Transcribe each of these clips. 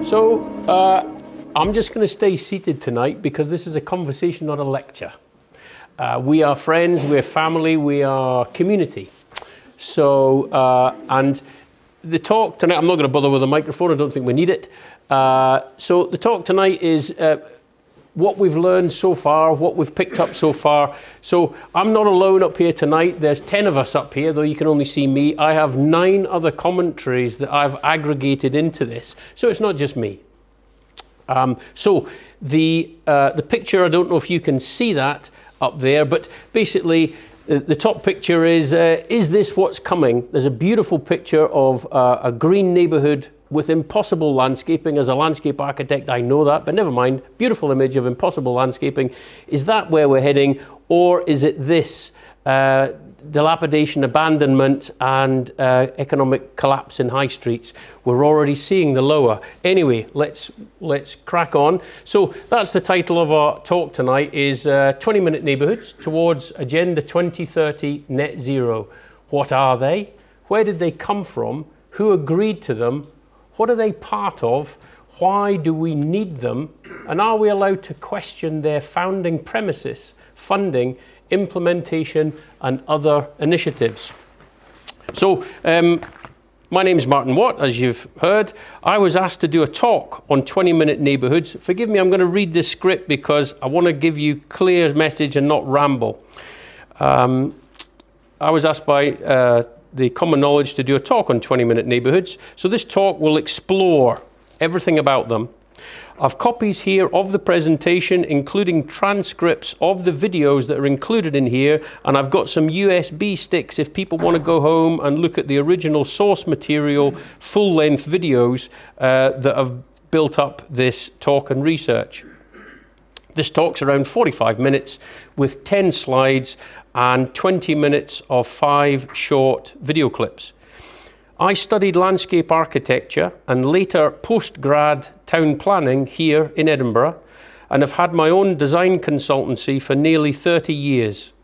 So I'm just going to stay seated tonight because this is a conversation, not a lecture. We are friends, we're family, we are community. So, and the talk tonight, I'm not going to bother with a microphone, I don't think we need it. So the talk tonight is what we've learned so far, what we've picked up so far. So I'm not alone up here tonight. There's 10 of us up here, though you can only see me. I have 9 other commentaries that I've aggregated into this. So it's not just me. So the picture, I don't know if you can see that up there, but basically the top picture is this what's coming? There's a beautiful picture of a green neighbourhood with impossible landscaping. As a landscape architect, I know that, but never mind. Beautiful image of impossible landscaping. Is that where we're heading, or is it this dilapidation, abandonment, and economic collapse in high streets? We're already seeing the lower. Anyway, let's crack on. So that's the title of our talk tonight: is 20-minute neighbourhoods towards Agenda 2030 Net Zero. What are they? Where did they come from? Who agreed to them? What are they part of? Why do we need them? And are we allowed to question their founding premises, funding, implementation, and other initiatives? So, my name's Martin Watt, as you've heard. I was asked to do a talk on 20-minute neighbourhoods. Forgive me, I'm going to read this script because I want to give you clear message and not ramble. I was asked by the Common Knowledge to do a talk on 20-minute neighbourhoods. So this talk will explore everything about them. I've copies here of the presentation, including transcripts of the videos that are included in here, and I've got some USB sticks if people want to go home and look at the original source material, full-length videos that have built up this talk and research. This talk's around 45 minutes with 10 slides and 20 minutes of 5 short video clips. I studied landscape architecture and later post-grad town planning here in Edinburgh, and have had my own design consultancy for nearly 30 years.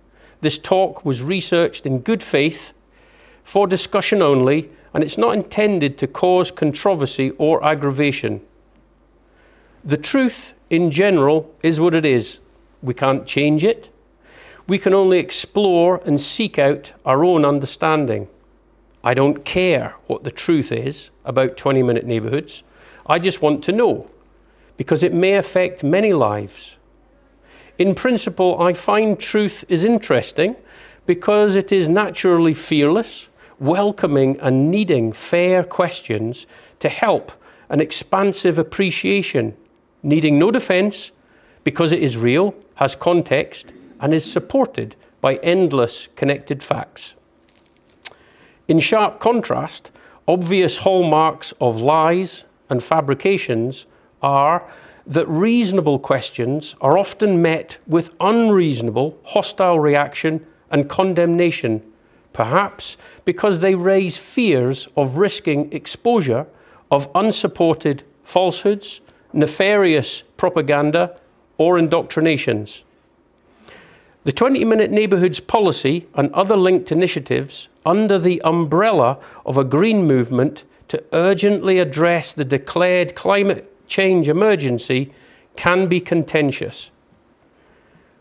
This talk was researched in good faith, for discussion only, and it's not intended to cause controversy or aggravation. The truth in general is what it is. We can't change it. We can only explore and seek out our own understanding. I don't care what the truth is about 20-minute neighbourhoods. I just want to know, because it may affect many lives. In principle, I find truth is interesting because it is naturally fearless, welcoming and needing fair questions to help an expansive appreciation, needing no defence because it is real, has context, and is supported by endless connected facts. In sharp contrast, obvious hallmarks of lies and fabrications are that reasonable questions are often met with unreasonable, hostile reaction and condemnation, perhaps because they raise fears of risking exposure of unsupported falsehoods, nefarious propaganda, or indoctrinations. The 20-minute neighbourhoods policy and other linked initiatives under the umbrella of a green movement to urgently address the declared climate change emergency can be contentious.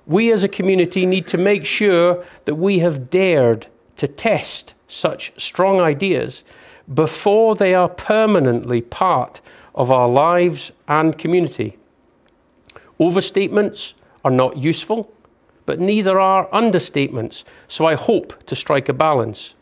We as a community need to make sure that we have dared to test such strong ideas before they are permanently part of our lives and community. Overstatements are not useful, but neither are understatements, so I hope to strike a balance.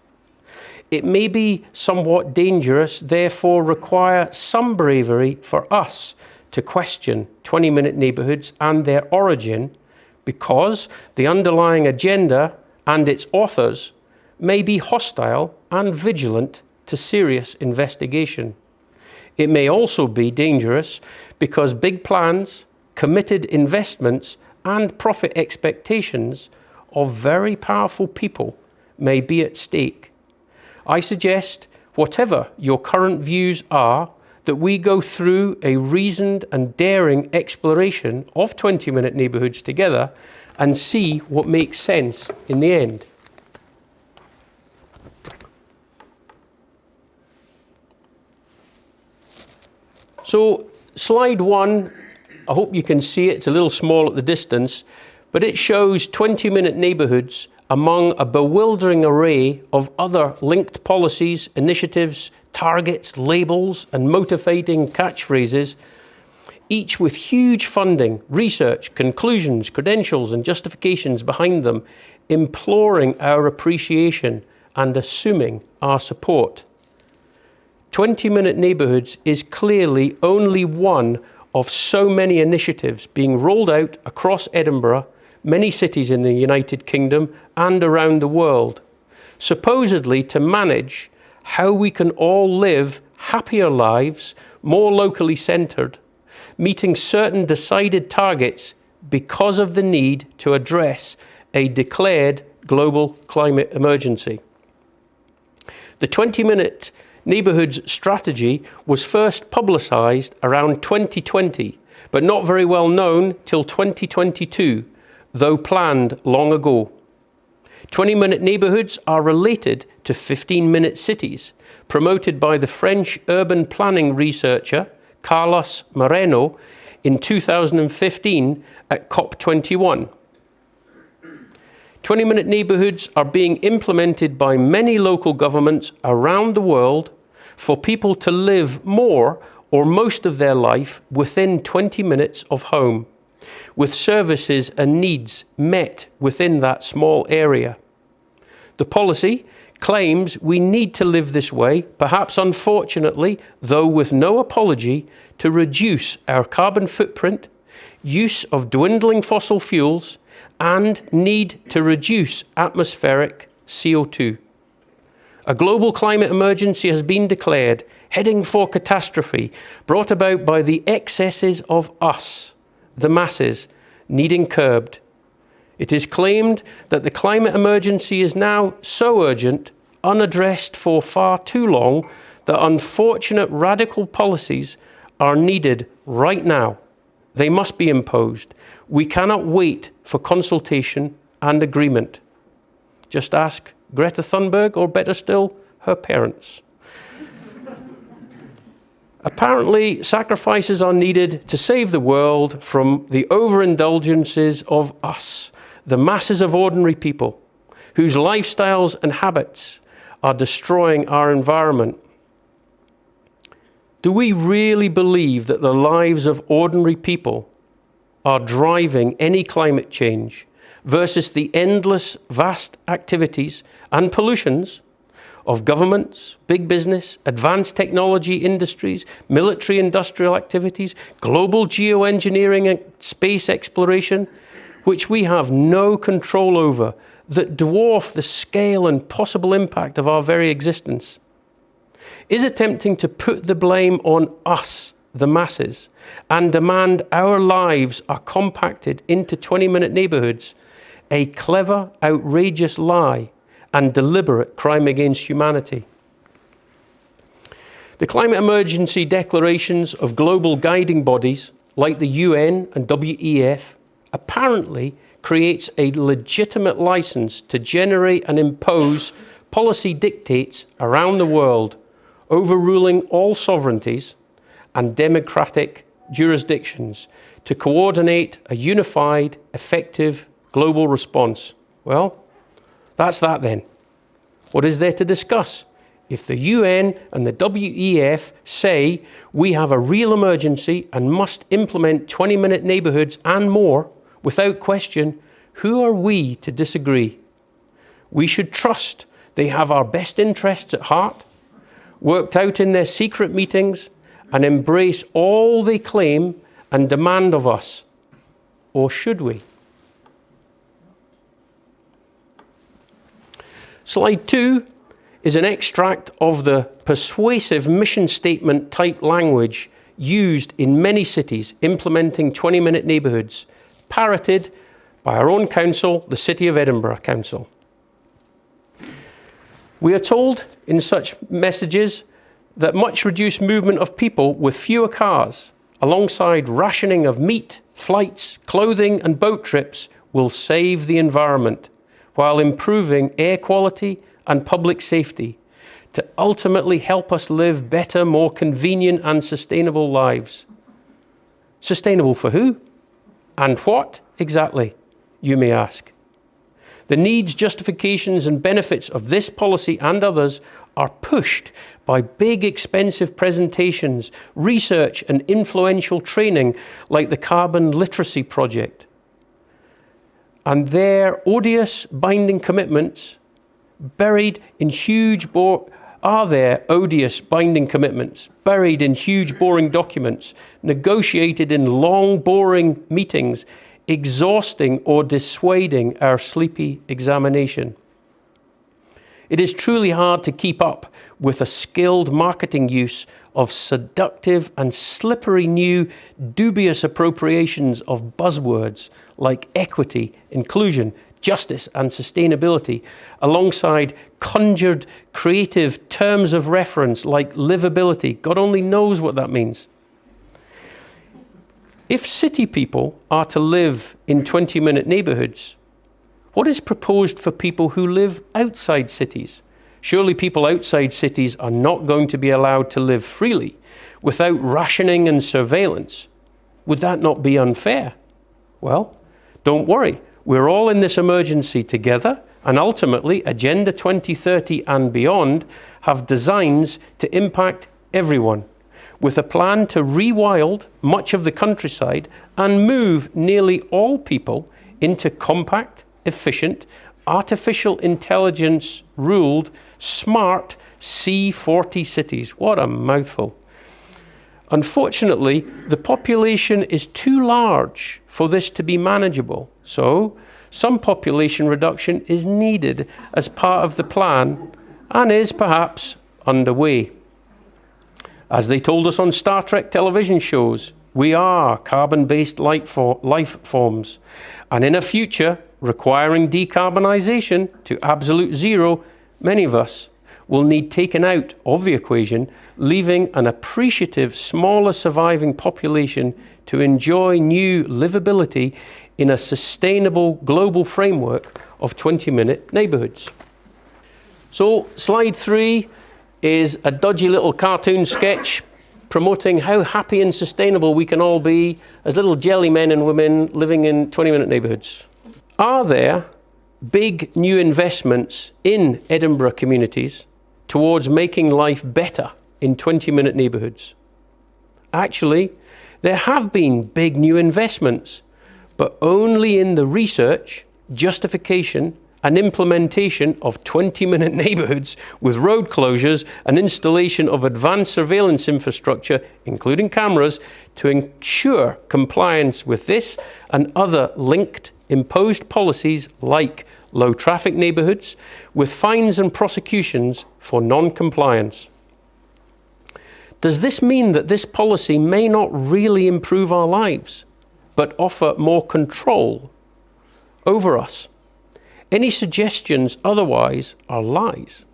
It may be somewhat dangerous, therefore require some bravery for us to question 20-minute neighbourhoods and their origin, because the underlying agenda and its authors may be hostile and vigilant to serious investigation. It may also be dangerous because big plans, committed investments, and profit expectations of very powerful people may be at stake. I suggest, whatever your current views are, that we go through a reasoned and daring exploration of 20-minute neighbourhoods together and see what makes sense in the end. So slide 1, I hope you can see it, it's a little small at the distance, but it shows 20-minute neighbourhoods among a bewildering array of other linked policies, initiatives, targets, labels, and motivating catchphrases, each with huge funding, research, conclusions, credentials, and justifications behind them, imploring our appreciation and assuming our support. 20-minute neighbourhoods is clearly only one of so many initiatives being rolled out across Edinburgh, many cities in the United Kingdom and around the world, supposedly to manage how we can all live happier lives, more locally centred, meeting certain decided targets because of the need to address a declared global climate emergency. The 20-minute neighbourhoods strategy was first publicised around 2020, but not very well known till 2022, though planned long ago. 20-minute neighbourhoods are related to 15-minute cities, promoted by the French urban planning researcher Carlos Moreno in 2015 at COP21. 20-minute neighbourhoods are being implemented by many local governments around the world for people to live more or most of their life within 20 minutes of home, with services and needs met within that small area. The policy claims we need to live this way, perhaps unfortunately, though with no apology, to reduce our carbon footprint, use of dwindling fossil fuels, and need to reduce atmospheric CO2. A global climate emergency has been declared, heading for catastrophe, brought about by the excesses of us, the masses, needing curbed. It is claimed that the climate emergency is now so urgent, unaddressed for far too long, that unfortunate radical policies are needed right now. They must be imposed. We cannot wait for consultation and agreement. Just ask Greta Thunberg, or better still, her parents. Apparently, sacrifices are needed to save the world from the overindulgences of us, the masses of ordinary people, whose lifestyles and habits are destroying our environment. Do we really believe that the lives of ordinary people are driving any climate change versus the endless, vast activities and pollutions of governments, big business, advanced technology industries, military industrial activities, global geoengineering and space exploration, which we have no control over, that dwarf the scale and possible impact of our very existence? Is attempting to put the blame on us, the masses, and demand our lives are compacted into 20-minute neighbourhoods a clever, outrageous lie and deliberate crime against humanity? The climate emergency declarations of global guiding bodies like the UN and WEF apparently creates a legitimate license to generate and impose policy dictates around the world, overruling all sovereignties and democratic jurisdictions to coordinate a unified, effective global response. Well, that's that then. What is there to discuss? If the UN and the WEF say we have a real emergency and must implement 20-minute neighbourhoods and more, without question, who are we to disagree? We should trust they have our best interests at heart, worked out in their secret meetings, and embrace all they claim and demand of us. Or should we? Slide 2 is an extract of the persuasive mission statement type language used in many cities implementing 20-minute neighbourhoods, parroted by our own council, the City of Edinburgh Council. We are told in such messages that much reduced movement of people with fewer cars, alongside rationing of meat, flights, clothing and boat trips, will save the environment, while improving air quality and public safety, to ultimately help us live better, more convenient and sustainable lives. Sustainable for who? And what exactly, you may ask. The needs, justifications and benefits of this policy and others are pushed by big, expensive presentations, research and influential training like the Carbon Literacy Project. And their odious binding commitments buried in huge odious binding commitments buried in huge boring documents, negotiated in long boring meetings, exhausting or dissuading our sleepy examination. It is truly hard to keep up with a skilled marketing use of seductive and slippery new dubious appropriations of buzzwords like equity, inclusion, justice and sustainability, alongside conjured creative terms of reference like livability. God only knows what that means. If city people are to live in 20-minute neighbourhoods, what is proposed for people who live outside cities? Surely people outside cities are not going to be allowed to live freely without rationing and surveillance. Would that not be unfair? Well, don't worry. We're all in this emergency together, and ultimately Agenda 2030 and beyond have designs to impact everyone, with a plan to rewild much of the countryside and move nearly all people into compact, efficient, artificial intelligence ruled, smart C40 cities. What a mouthful. Unfortunately, the population is too large for this to be manageable. So, some population reduction is needed as part of the plan and is perhaps underway. As they told us on Star Trek television shows, we are carbon-based life forms, and in a future requiring decarbonisation to absolute zero, many of us will need taken out of the equation, leaving an appreciative, smaller surviving population to enjoy new livability in a sustainable global framework of 20-minute neighbourhoods. So, slide 3 is a dodgy little cartoon sketch promoting how happy and sustainable we can all be as little jelly men and women living in 20-minute neighbourhoods. Are there big new investments in Edinburgh communities towards making life better in 20-minute neighbourhoods? Actually, there have been big new investments, but only in the research, justification and implementation of 20-minute neighbourhoods with road closures and installation of advanced surveillance infrastructure, including cameras, to ensure compliance with this and other linked imposed policies like low traffic neighbourhoods with fines and prosecutions for non-compliance. Does this mean that this policy may not really improve our lives, but offer more control over us? Any suggestions otherwise are lies.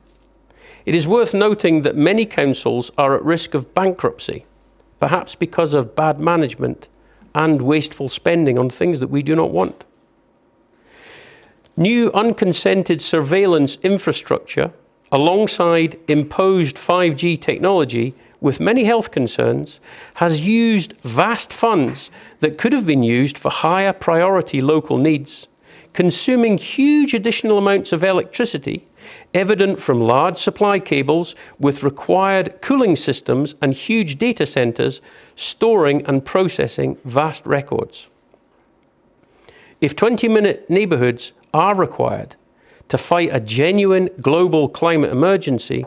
It is worth noting that many councils are at risk of bankruptcy, perhaps because of bad management and wasteful spending on things that we do not want. New unconsented surveillance infrastructure, alongside imposed 5G technology with many health concerns, has used vast funds that could have been used for higher priority local needs, consuming huge additional amounts of electricity, evident from large supply cables with required cooling systems and huge data centres storing and processing vast records. If 20-minute neighbourhoods are required to fight a genuine global climate emergency,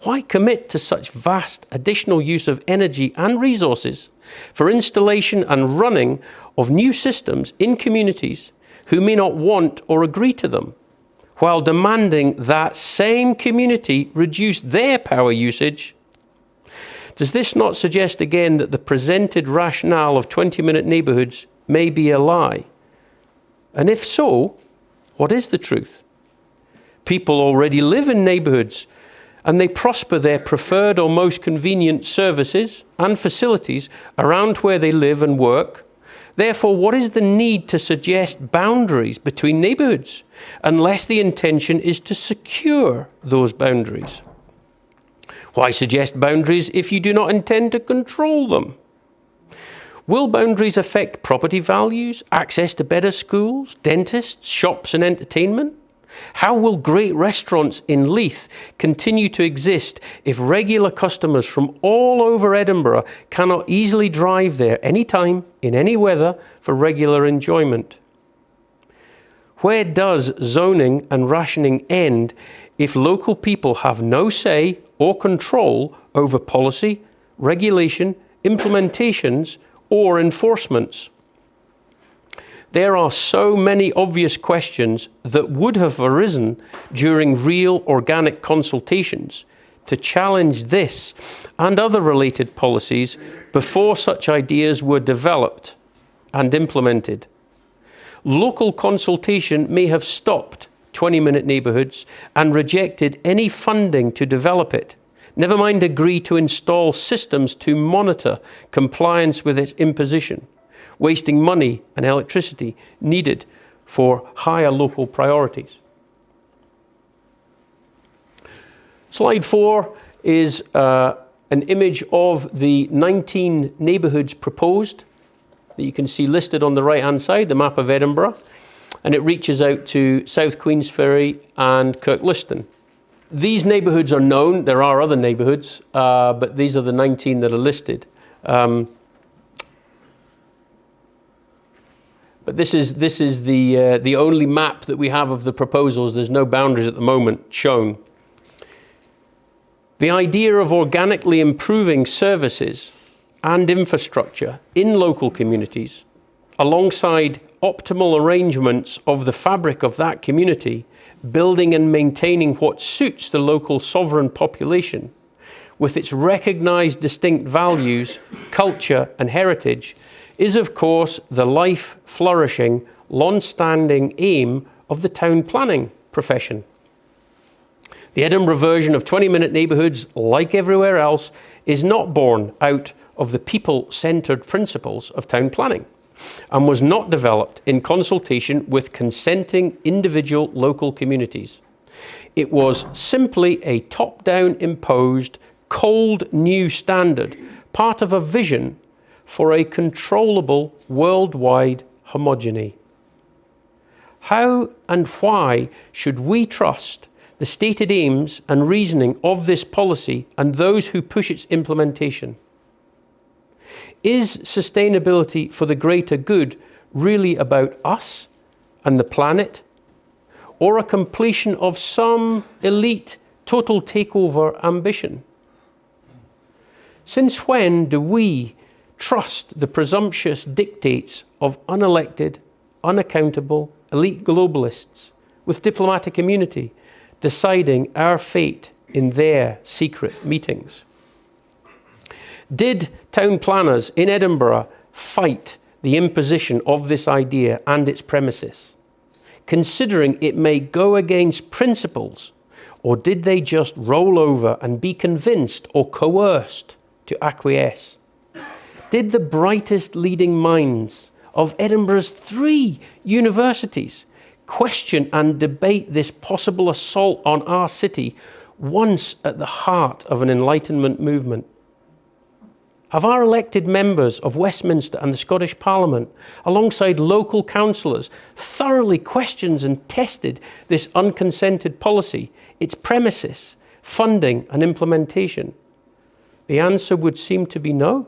why commit to such vast additional use of energy and resources for installation and running of new systems in communities who may not want or agree to them, while demanding that same community reduce their power usage? Does this not suggest again that the presented rationale of 20-minute neighbourhoods may be a lie? And if so, what is the truth? People already live in neighbourhoods and they prosper their preferred or most convenient services and facilities around where they live and work. Therefore, what is the need to suggest boundaries between neighbourhoods unless the intention is to secure those boundaries? Why suggest boundaries if you do not intend to control them? Will boundaries affect property values, access to better schools, dentists, shops and entertainment? How will great restaurants in Leith continue to exist if regular customers from all over Edinburgh cannot easily drive there anytime, in any weather, for regular enjoyment? Where does zoning and rationing end if local people have no say or control over policy, regulation, implementations, or enforcements? There are so many obvious questions that would have arisen during real organic consultations to challenge this and other related policies before such ideas were developed and implemented. Local consultation may have stopped 20-minute neighbourhoods and rejected any funding to develop it, never mind agree to install systems to monitor compliance with its imposition, wasting money and electricity needed for higher local priorities. Slide 4 is an image of the 19 neighbourhoods proposed that you can see listed on the right-hand side, the map of Edinburgh, and it reaches out to South Queensferry and Kirkliston. These neighbourhoods are known. There are other neighbourhoods, but these are the 19 that are listed. But this is the only map that we have of the proposals. There's no boundaries at the moment shown. The idea of organically improving services and infrastructure in local communities, alongside optimal arrangements of the fabric of that community, building and maintaining what suits the local sovereign population, with its recognised distinct values, culture and heritage, is of course the life-flourishing, long-standing aim of the town planning profession. The Edinburgh version of 20-minute neighbourhoods, like everywhere else, is not born out of the people-centred principles of town planning and was not developed in consultation with consenting individual local communities. It was simply a top-down imposed, cold new standard, part of a vision for a controllable worldwide homogeny. How and why should we trust the stated aims and reasoning of this policy and those who push its implementation? Is sustainability for the greater good really about us and the planet, or a completion of some elite total takeover ambition? Since when do we trust the presumptuous dictates of unelected, unaccountable, elite globalists with diplomatic immunity deciding our fate in their secret meetings? Did town planners in Edinburgh fight the imposition of this idea and its premises, considering it may go against principles, or did they just roll over and be convinced or coerced to acquiesce? Did the brightest leading minds of Edinburgh's 3 universities question and debate this possible assault on our city, once at the heart of an Enlightenment movement? Have our elected members of Westminster and the Scottish Parliament, alongside local councillors, thoroughly questioned and tested this unconsented policy, its premises, funding and implementation? The answer would seem to be no,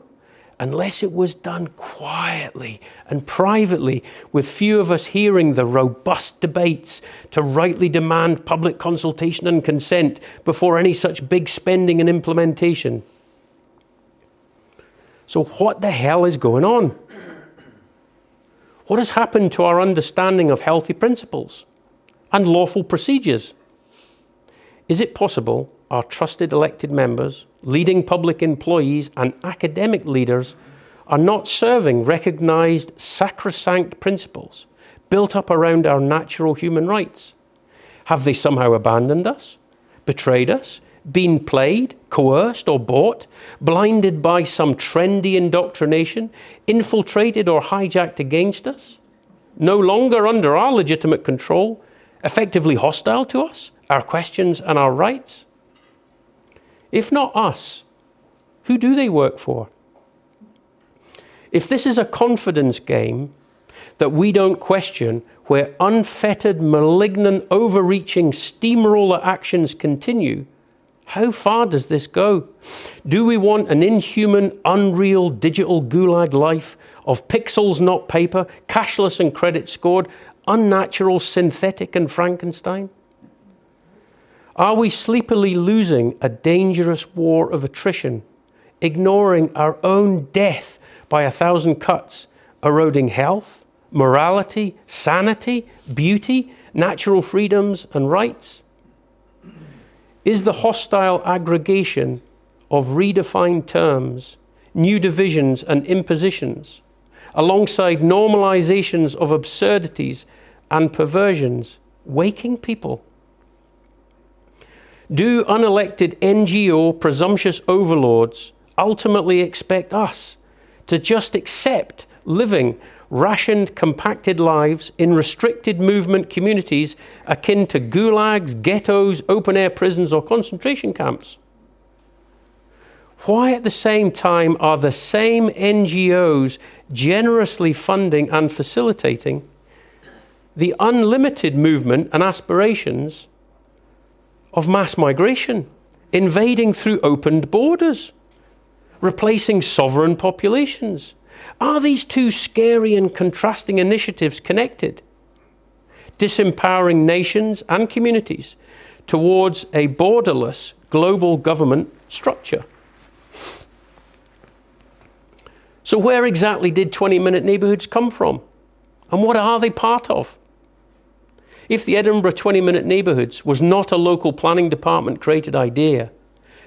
unless it was done quietly and privately, with few of us hearing the robust debates to rightly demand public consultation and consent before any such big spending and implementation. So what the hell is going on? What has happened to our understanding of healthy principles and lawful procedures? Is it possible our trusted elected members, leading public employees and academic leaders are not serving recognised sacrosanct principles built up around our natural human rights? Have they somehow abandoned us, betrayed us, been played, coerced or bought, blinded by some trendy indoctrination, infiltrated or hijacked against us, no longer under our legitimate control, effectively hostile to us, our questions and our rights? If not us, who do they work for? If this is a confidence game that we don't question, where unfettered, malignant, overreaching steamroller actions continue, how far does this go? Do we want an inhuman, unreal digital gulag life of pixels, not paper, cashless and credit scored, unnatural, synthetic and Frankenstein? Are we sleepily losing a dangerous war of attrition, ignoring our own death by 1,000 cuts, eroding health, morality, sanity, beauty, natural freedoms and rights? Is the hostile aggregation of redefined terms, new divisions and impositions, alongside normalizations of absurdities and perversions, waking people? Do unelected NGO presumptuous overlords ultimately expect us to just accept living rationed, compacted lives in restricted movement communities akin to gulags, ghettos, open-air prisons or concentration camps? Why at the same time are the same NGOs generously funding and facilitating the unlimited movement and aspirations of mass migration, invading through opened borders, replacing sovereign populations? Are these two scary and contrasting initiatives connected, disempowering nations and communities towards a borderless global government structure? So where exactly did 20-minute neighbourhoods come from? And what are they part of? If the Edinburgh 20-minute neighbourhoods was not a local planning department created idea,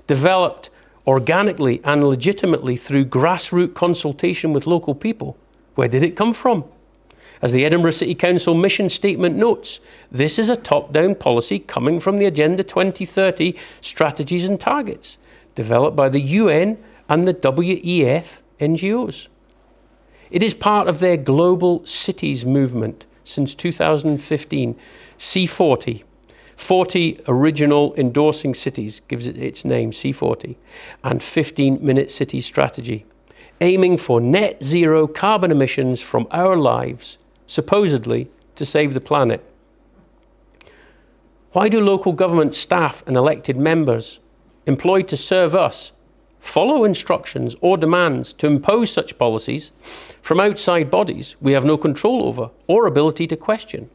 developed organically and legitimately through grassroots consultation with local people, where did it come from? As the Edinburgh City Council mission statement notes, this is a top-down policy coming from the Agenda 2030 strategies and targets, developed by the UN and the WEF NGOs. It is part of their Global Cities movement since 2015, C40. 40 original endorsing cities gives it its name, C40, and 15-minute city strategy, aiming for net zero carbon emissions from our lives, supposedly to save the planet. Why do local government staff and elected members employed to serve us follow instructions or demands to impose such policies from outside bodies we have no control over or ability to question?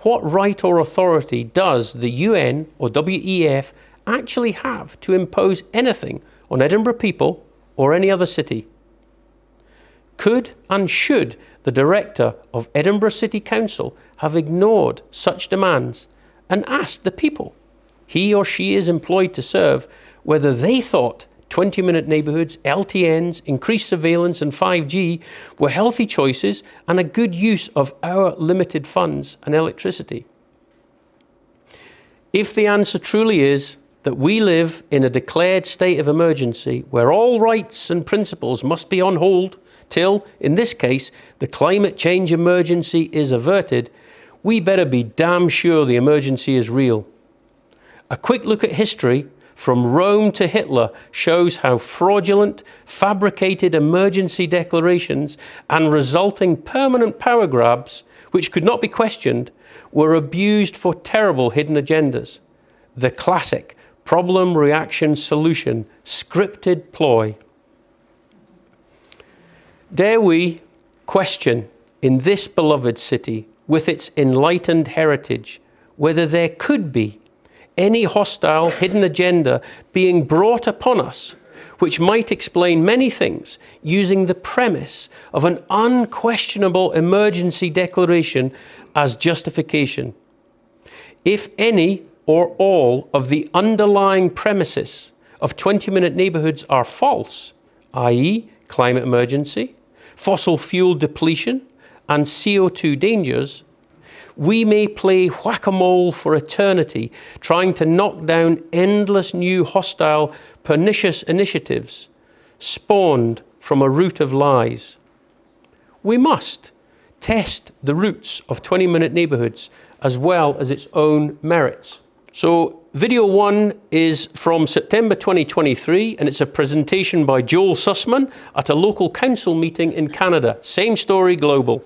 What right or authority does the UN or WEF actually have to impose anything on Edinburgh people or any other city? Could and should the director of Edinburgh City Council have ignored such demands and asked the people he or she is employed to serve whether they thought 20-minute neighbourhoods, LTNs, increased surveillance and 5G were healthy choices and a good use of our limited funds and electricity? If the answer truly is that we live in a declared state of emergency where all rights and principles must be on hold till, in this case, the climate change emergency is averted, we better be damn sure the emergency is real. A quick look at history from Rome to Hitler shows how fraudulent, fabricated emergency declarations and resulting permanent power grabs, which could not be questioned, were abused for terrible hidden agendas. The classic problem, reaction, solution, scripted ploy. Dare we question in this beloved city, with its enlightened heritage, whether there could be any hostile hidden agenda being brought upon us, which might explain many things using the premise of an unquestionable emergency declaration as justification? If any or all of the underlying premises of 20-minute neighbourhoods are false, i.e. climate emergency, fossil fuel depletion and CO2 dangers, we may play whack-a-mole for eternity, trying to knock down endless new hostile, pernicious initiatives spawned from a root of lies. We must test the roots of 20-minute neighbourhoods as well as its own merits. So Video 1 is from September 2023, and it's a presentation by Joel Sussman at a local council meeting in Canada. Same story, global.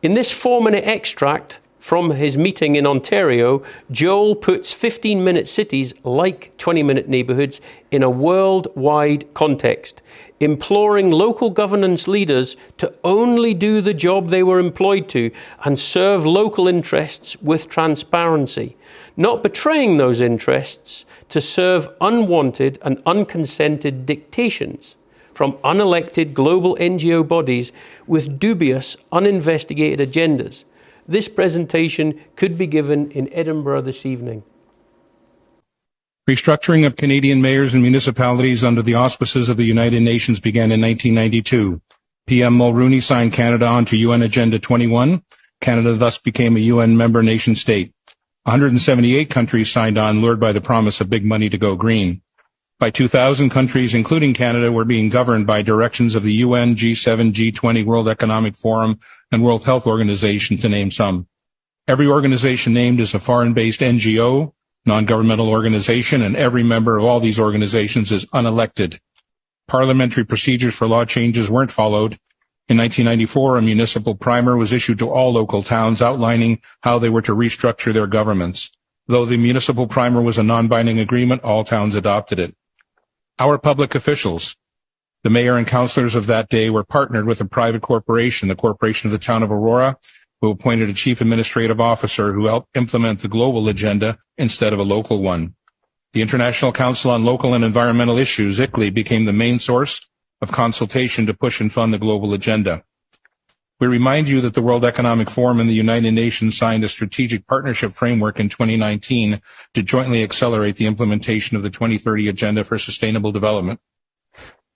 In this 4-minute extract from his meeting in Ontario, Joel puts 15-minute cities like 20-minute neighbourhoods in a worldwide context, imploring local governance leaders to only do the job they were employed to and serve local interests with transparency, not betraying those interests to serve unwanted and unconsented dictations from unelected global NGO bodies with dubious, uninvestigated agendas. This presentation could be given in Edinburgh this evening. Restructuring of Canadian mayors and municipalities under the auspices of the United Nations began in 1992. PM Mulroney signed Canada onto UN Agenda 21. Canada thus became a UN member nation state. 178 countries signed on, lured by the promise of big money to go green. By 2000, countries, including Canada, were being governed by directions of the UN, G7, G20, World Economic Forum, and World Health Organization, to name some. Every organization named is a foreign-based NGO, non-governmental organization, and every member of all these organizations is unelected. Parliamentary procedures for law changes weren't followed. In 1994, a municipal primer was issued to all local towns outlining how they were to restructure their governments. Though the municipal primer was a non-binding agreement, all towns adopted it. Our public officials, the mayor and councillors of that day, were partnered with a private corporation, the Corporation of the Town of Aurora, who appointed a chief administrative officer who helped implement the global agenda instead of a local one. The International Council on Local and Environmental Issues, ICLEI, became the main source of consultation to push and fund the global agenda. We remind you that the World Economic Forum and the United Nations signed a strategic partnership framework in 2019 to jointly accelerate the implementation of the 2030 Agenda for Sustainable Development.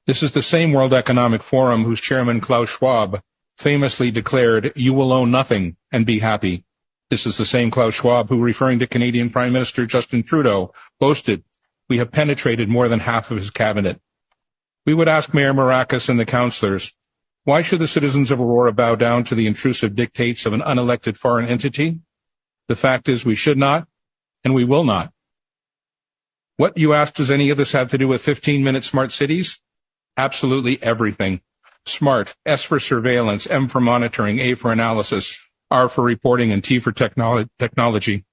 This is the same World Economic Forum whose chairman, Klaus Schwab, famously declared, "You will own nothing and be happy." This is the same Klaus Schwab who, referring to Canadian Prime Minister Justin Trudeau, boasted, "We have penetrated more than half of his cabinet." We would ask Mayor Maracas and the councillors, why should the citizens of Aurora bow down to the intrusive dictates of an unelected foreign entity? The fact is we should not, and we will not. What, you ask, does any of this have to do with 15-minute smart cities? Absolutely everything. SMART, S for surveillance, M for monitoring, A for analysis, R for reporting, and T for technology.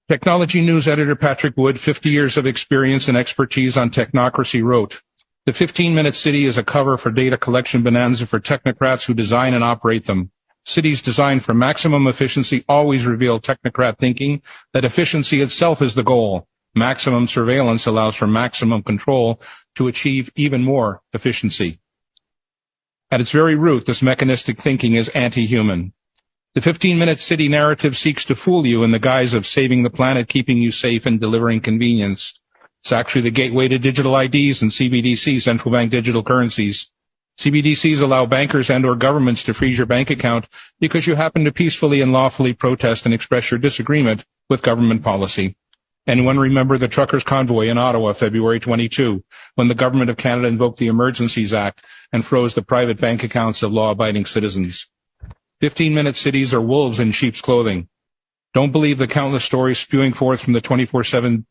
Technology News editor Patrick Wood, 50 years of experience and expertise on technocracy, wrote, "The 15-minute city is a cover for data collection bonanza for technocrats who design and operate them. Cities designed for maximum efficiency always reveal technocrat thinking that efficiency itself is the goal. Maximum surveillance allows for maximum control to achieve even more efficiency." At its very root, this mechanistic thinking is anti-human. The 15-minute city narrative seeks to fool you in the guise of saving the planet, keeping you safe, and delivering convenience. It's actually the gateway to digital IDs and CBDCs, central bank digital currencies. CBDCs allow bankers and or governments to freeze your bank account because you happen to peacefully and lawfully protest and express your disagreement with government policy. Anyone remember the truckers' convoy in Ottawa, February 22, when the Government of Canada invoked the Emergencies Act and froze the private bank accounts of law-abiding citizens? 15-minute cities are wolves in sheep's clothing. Don't believe the countless stories spewing forth from the 24/7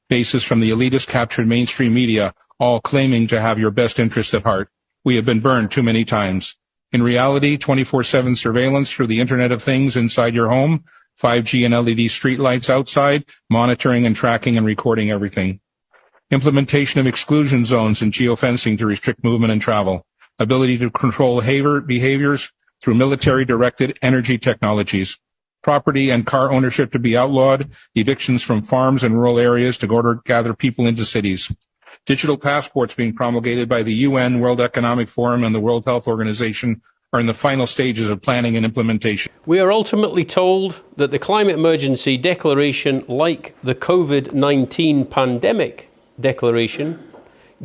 basis from the elitist captured mainstream media, all claiming to have your best interest at heart. We have been burned too many times. In reality, 24/7 surveillance through the Internet of Things inside your home, 5G and LED streetlights outside, monitoring and tracking and recording everything. Implementation of exclusion zones and geofencing to restrict movement and travel. Ability to control behaviors through military-directed energy technologies. Property and car ownership to be outlawed. Evictions from farms and rural areas to gather people into cities. Digital passports being promulgated by the UN, World Economic Forum, and the World Health Organization are in the final stages of planning and implementation. We are ultimately told that the climate emergency declaration, like the COVID-19 pandemic declaration,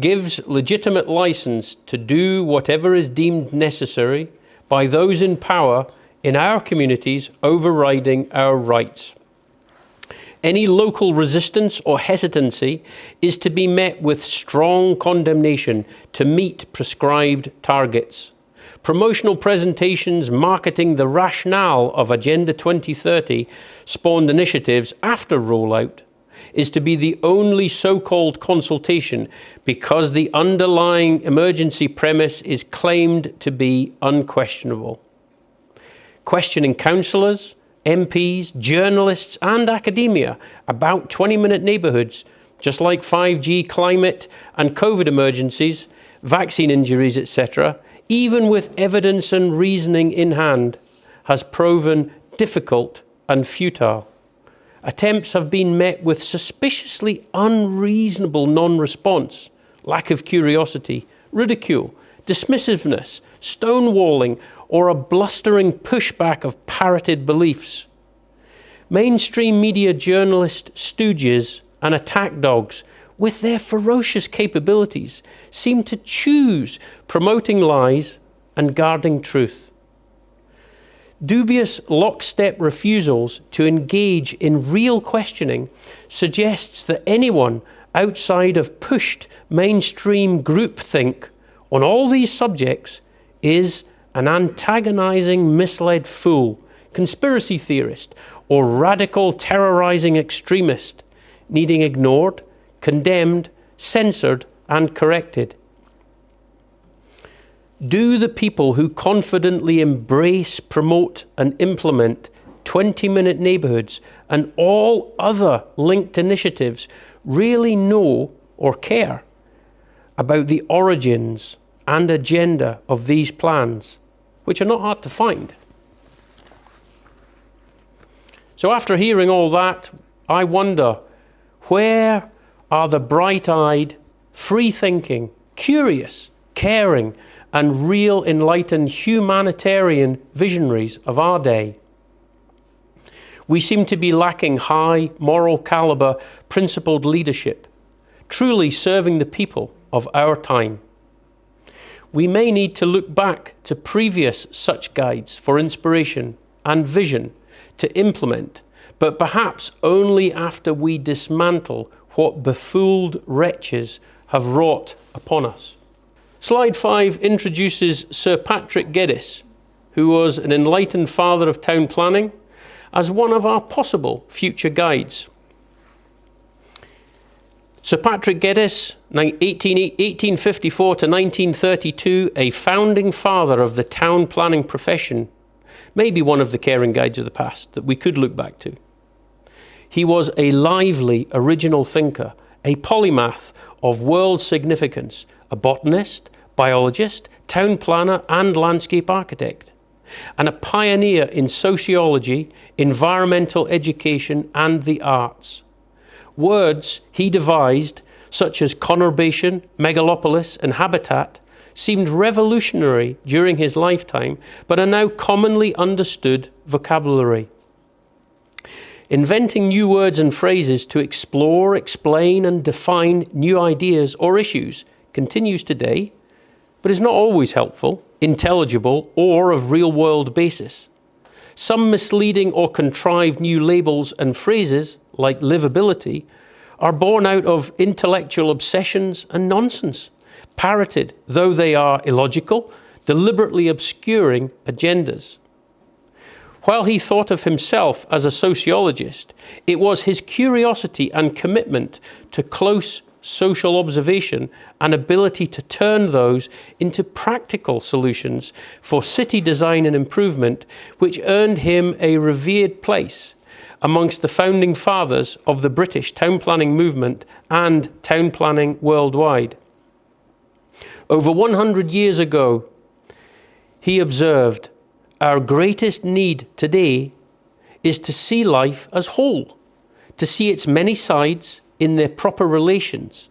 gives legitimate license to do whatever is deemed necessary by those in power in our communities, overriding our rights. Any local resistance or hesitancy is to be met with strong condemnation to meet prescribed targets. Promotional presentations marketing the rationale of Agenda 2030 spawned initiatives after rollout is to be the only so-called consultation because the underlying emergency premise is claimed to be unquestionable. Questioning councillors, MPs, journalists and academia about 20-minute neighbourhoods, just like 5G, climate and COVID emergencies, vaccine injuries, etc., even with evidence and reasoning in hand, has proven difficult and futile. Attempts have been met with suspiciously unreasonable non-response, lack of curiosity, ridicule, dismissiveness, stonewalling, or a blustering pushback of parroted beliefs. Mainstream media journalist stooges and attack dogs, with their ferocious capabilities, seem to choose promoting lies and guarding truth. Dubious lockstep refusals to engage in real questioning suggests that anyone outside of pushed mainstream groupthink on all these subjects is an antagonizing, misled fool, conspiracy theorist, or radical terrorizing extremist, needing ignored, condemned, censored, and corrected. Do the people who confidently embrace, promote, and implement 20-minute neighbourhoods and all other linked initiatives really know or care about the origins and agenda of these plans, which are not hard to find? So after hearing all that, I wonder, where are the bright-eyed, free-thinking, curious, caring, and real enlightened humanitarian visionaries of our day? We seem to be lacking high moral caliber, principled leadership, truly serving the people of our time. We may need to look back to previous such guides for inspiration and vision to implement, but perhaps only after we dismantle what befooled wretches have wrought upon us. Slide 5 introduces Sir Patrick Geddes, who was an enlightened father of town planning, as one of our possible future guides. Sir Patrick Geddes, 1854 to 1932, a founding father of the town planning profession, may be one of the caring guides of the past that we could look back to. He was a lively, original thinker, a polymath of world significance, a botanist, biologist, town planner and landscape architect, and a pioneer in sociology, environmental education and the arts. Words he devised, such as conurbation, megalopolis and habitat, seemed revolutionary during his lifetime, but are now commonly understood vocabulary. Inventing new words and phrases to explore, explain and define new ideas or issues continues today, but is not always helpful, intelligible, or of real-world basis. Some misleading or contrived new labels and phrases, like livability, are born out of intellectual obsessions and nonsense, parroted, though they are illogical, deliberately obscuring agendas. While he thought of himself as a sociologist, it was his curiosity and commitment to close social observation and ability to turn those into practical solutions for city design and improvement which earned him a revered place amongst the founding fathers of the British town planning movement and town planning worldwide. Over 100 years ago, he observed, "Our greatest need today is to see life as whole, to see its many sides in their proper relations.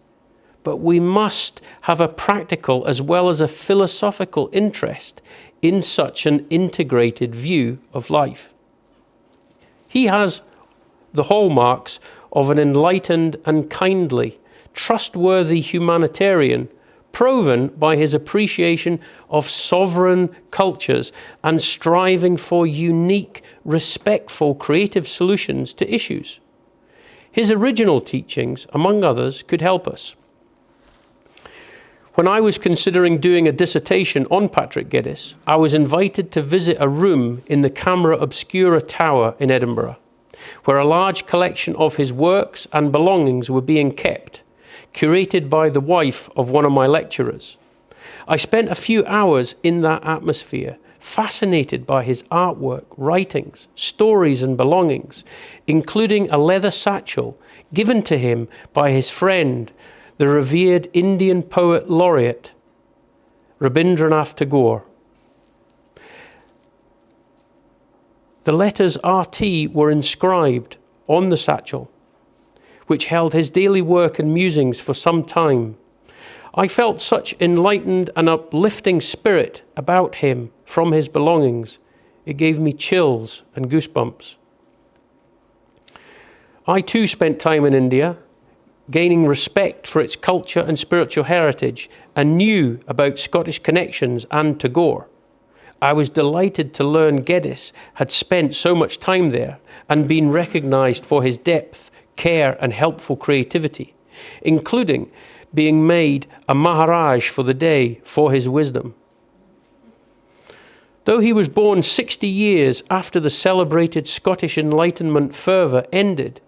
But we must have a practical as well as a philosophical interest in such an integrated view of life." He has the hallmarks of an enlightened and kindly, trustworthy humanitarian, proven by his appreciation of sovereign cultures and striving for unique, respectful, creative solutions to issues. His original teachings, among others, could help us. When I was considering doing a dissertation on Patrick Geddes, I was invited to visit a room in the Camera Obscura Tower in Edinburgh, where a large collection of his works and belongings were being kept, curated by the wife of one of my lecturers. I spent a few hours in that atmosphere, fascinated by his artwork, writings, stories and belongings, including a leather satchel given to him by his friend, the revered Indian poet laureate, Rabindranath Tagore. The letters RT were inscribed on the satchel, which held his daily work and musings for some time. I felt such enlightened and uplifting spirit about him from his belongings. It gave me chills and goosebumps. I too spent time in India, gaining respect for its culture and spiritual heritage, and knew about Scottish connections and Tagore. I was delighted to learn Geddes had spent so much time there and been recognised for his depth, care and helpful creativity, including being made a Maharaj for the day for his wisdom. Though he was born 60 years after the celebrated Scottish Enlightenment fervour ended,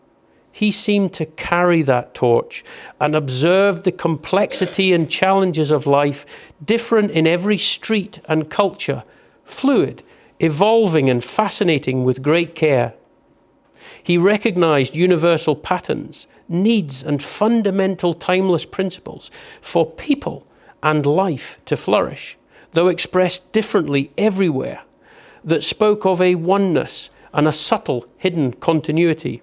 he seemed to carry that torch and observed the complexity and challenges of life, different in every street and culture, fluid, evolving and fascinating with great care. He recognised universal patterns, needs and fundamental timeless principles for people and life to flourish, though expressed differently everywhere, that spoke of a oneness and a subtle hidden continuity.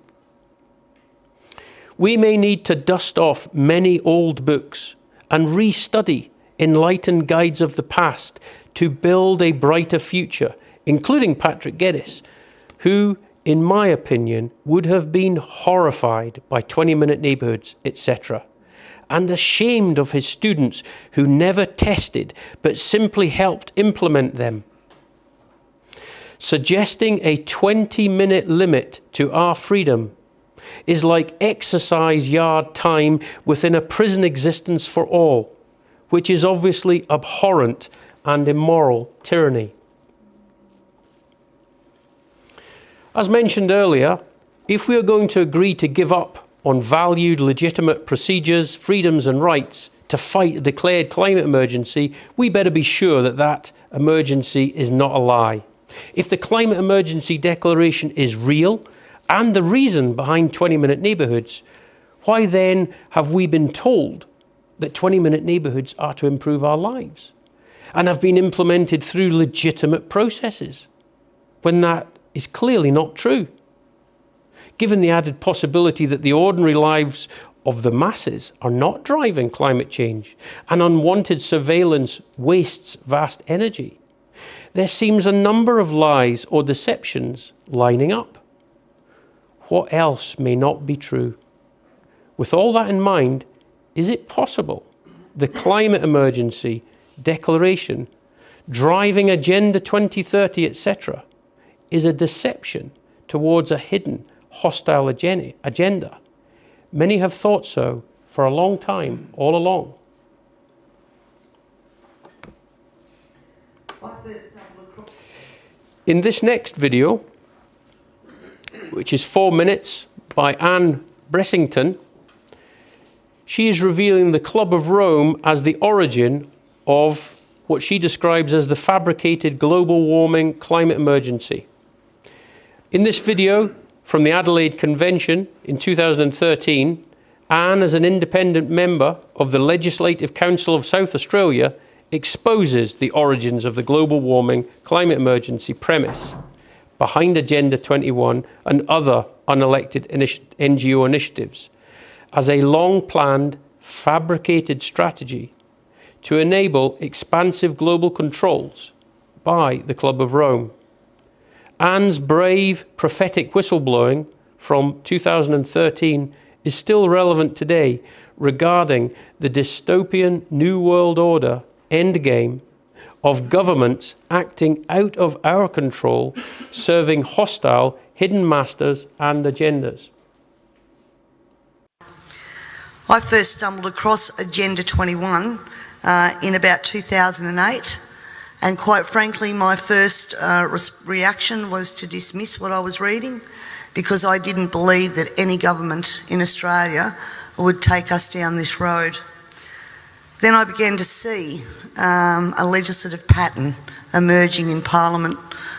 We may need to dust off many old books and restudy enlightened guides of the past to build a brighter future, including Patrick Geddes, who, in my opinion, would have been horrified by 20-minute neighbourhoods, etc., and ashamed of his students who never tested but simply helped implement them. Suggesting a 20-minute limit to our freedom is like exercise yard time within a prison existence for all, which is obviously abhorrent and immoral tyranny. As mentioned earlier, if we are going to agree to give up on valued legitimate procedures, freedoms and rights to fight a declared climate emergency, we better be sure that that emergency is not a lie. If the climate emergency declaration is real and the reason behind 20-minute neighbourhoods, why then have we been told that 20-minute neighbourhoods are to improve our lives and have been implemented through legitimate processes, when that is clearly not true? Given the added possibility that the ordinary lives of the masses are not driving climate change and unwanted surveillance wastes vast energy, there seems a number of lies or deceptions lining up. What else may not be true? With all that in mind, is it possible the climate emergency declaration, driving Agenda 2030, etc., is a deception towards a hidden, hostile agenda? Many have thought so for a long time, all along. In this next video, which is 4 minutes, by Anne Bressington, she is revealing the Club of Rome as the origin of what she describes as the fabricated global warming climate emergency. In this video from the Adelaide Convention in 2013, Anne, as an independent member of the Legislative Council of South Australia, exposes the origins of the global warming climate emergency premise behind Agenda 21 and other unelected NGO initiatives as a long-planned, fabricated strategy to enable expansive global controls by the Club of Rome. Anne's brave prophetic whistleblowing from 2013 is still relevant today regarding the dystopian New World Order endgame of governments acting out of our control, serving hostile, hidden masters and agendas. I first stumbled across Agenda 21 in about 2008, and quite frankly my first reaction was to dismiss what I was reading, because I didn't believe that any government in Australia would take us down this road. Then I began to see a legislative pattern emerging in Parliament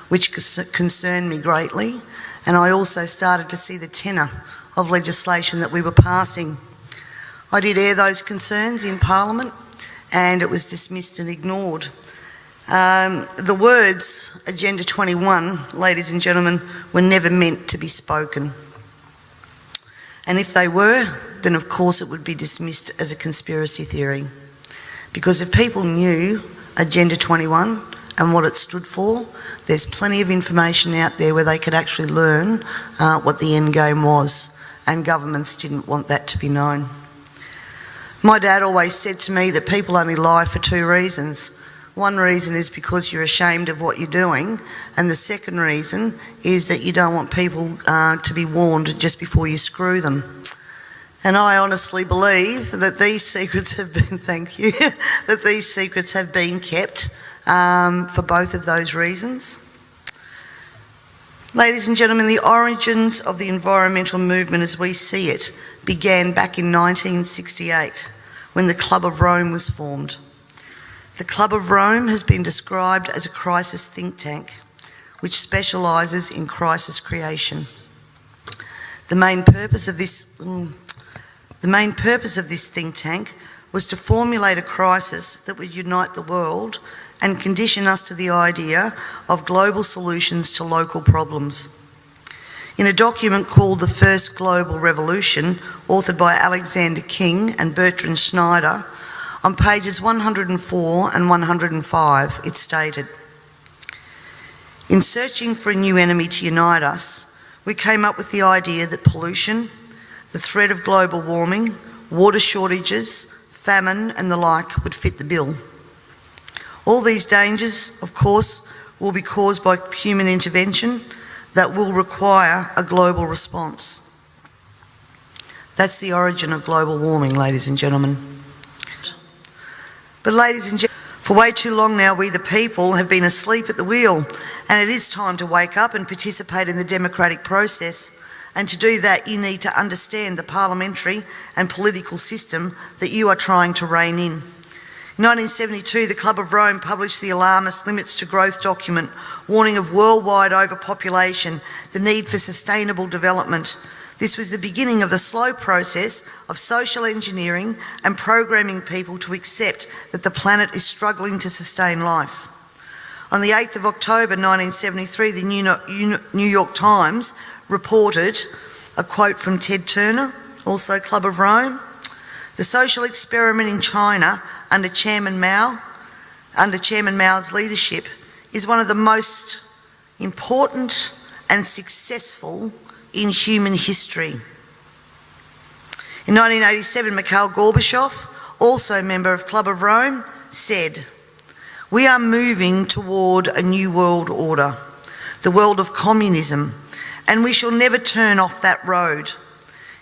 which concerned me greatly, and I also started to see the tenor of legislation that we were passing. I did air those concerns in Parliament, and it was dismissed and ignored. The words Agenda 21, ladies and gentlemen, were never meant to be spoken. And if they were, then of course it would be dismissed as a conspiracy theory. Because if people knew Agenda 21 and what it stood for, there's plenty of information out there where they could actually learn what the end game was, and governments didn't want that to be known. My dad always said to me that people only lie for two reasons. One reason is because you're ashamed of what you're doing, and the second reason is that you don't want people to be warned just before you screw them. And I honestly believe that these secrets have been, thank you, that these secrets have been kept for both of those reasons. Ladies and gentlemen, the origins of the environmental movement as we see it began back in 1968 when the Club of Rome was formed. The Club of Rome has been described as a crisis think tank which specialises in crisis creation. The main purpose of this think tank was to formulate a crisis that would unite the world and condition us to the idea of global solutions to local problems. In a document called The First Global Revolution, authored by Alexander King and Bertrand Schneider, on pages 104 and 105, it stated, "In searching for a new enemy to unite us, we came up with the idea that pollution, the threat of global warming, water shortages, famine and the like would fit the bill. All these dangers, of course, will be caused by human intervention that will require a global response." That's the origin of global warming, ladies and gentlemen. But ladies and gentlemen, for way too long now, we the people have been asleep at the wheel, and it is time to wake up and participate in the democratic process. And to do that, you need to understand the parliamentary and political system that you are trying to rein in. In 1972, the Club of Rome published the alarmist Limits to Growth document, warning of worldwide overpopulation, the need for sustainable development. This was the beginning of the slow process of social engineering and programming people to accept that the planet is struggling to sustain life. On the 8th of October 1973, the New York Times reported a quote from Ted Turner, also Club of Rome: "The social experiment in China under Chairman Mao's leadership is one of the most important and successful in human history." In 1987, Mikhail Gorbachev, also a member of Club of Rome, said, "We are moving toward a new world order, the world of communism, and we shall never turn off that road."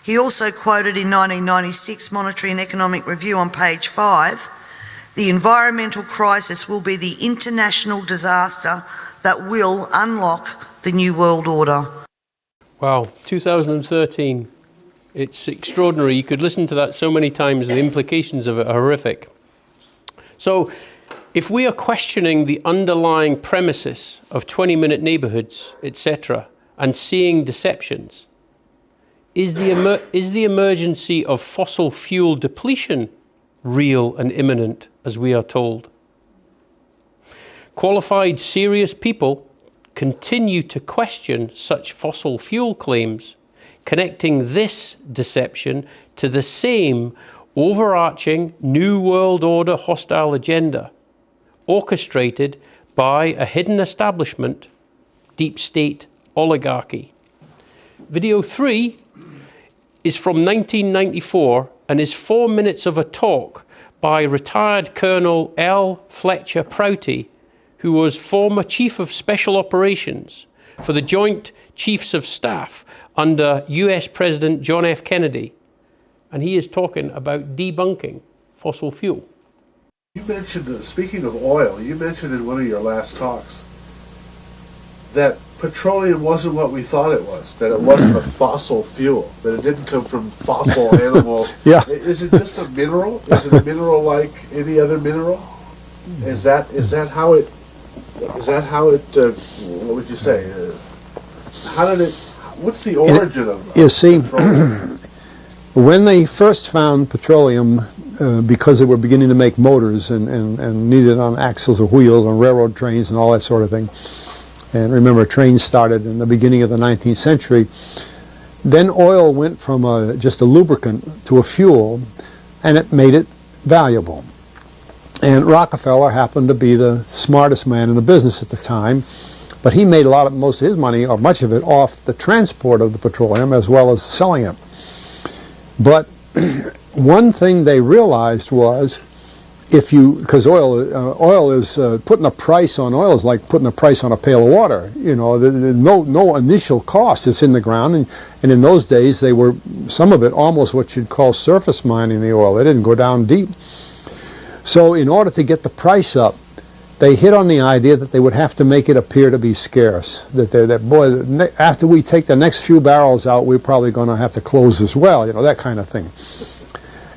He also quoted in 1996 Monetary and Economic Review on page 5, "The environmental crisis will be the international disaster that will unlock the new world order." Wow, 2013. It's extraordinary. You could listen to that so many times. The implications of it are horrific. So, if we are questioning the underlying premises of 20-minute neighbourhoods, etc., and seeing deceptions, is the emergency of fossil fuel depletion real and imminent, as we are told? Qualified, serious people continue to question such fossil fuel claims, connecting this deception to the same overarching New World Order hostile agenda, orchestrated by a hidden establishment, deep state oligarchy. Video 3 is from 1994 and is 4 minutes of a talk by retired Colonel L. Fletcher Prouty, who was former Chief of Special Operations for the Joint Chiefs of Staff under US President John F. Kennedy. And he is talking about debunking fossil fuel. You mentioned, speaking of oil, you mentioned in one of your last talks that petroleum wasn't what we thought it was, that it wasn't a fossil fuel, that it didn't come from fossil animals. Yeah. Is it just a mineral? Is it a mineral like any other mineral? Is that how it, what would you say? What's the origin of You see, petroleum? when they first found petroleum, because they were beginning to make motors and needed on axles or wheels on railroad trains and all that sort of thing, and remember trains started in the beginning of the 19th century, then oil went from just a lubricant to a fuel, and it made it valuable. And Rockefeller happened to be the smartest man in the business at the time, but he made most of his money, or much of it, off the transport of the petroleum as well as selling it. But one thing they realized was, because oil is putting a price on oil is like putting a price on a pail of water. You know, no initial cost. It's in the ground, and in those days they were, some of it, almost what you'd call surface mining the oil. They didn't go down deep. So in order to get the price up, they hit on the idea that they would have to make it appear to be scarce. That after we take the next few barrels out, we're probably going to have to close as well. You know, that kind of thing.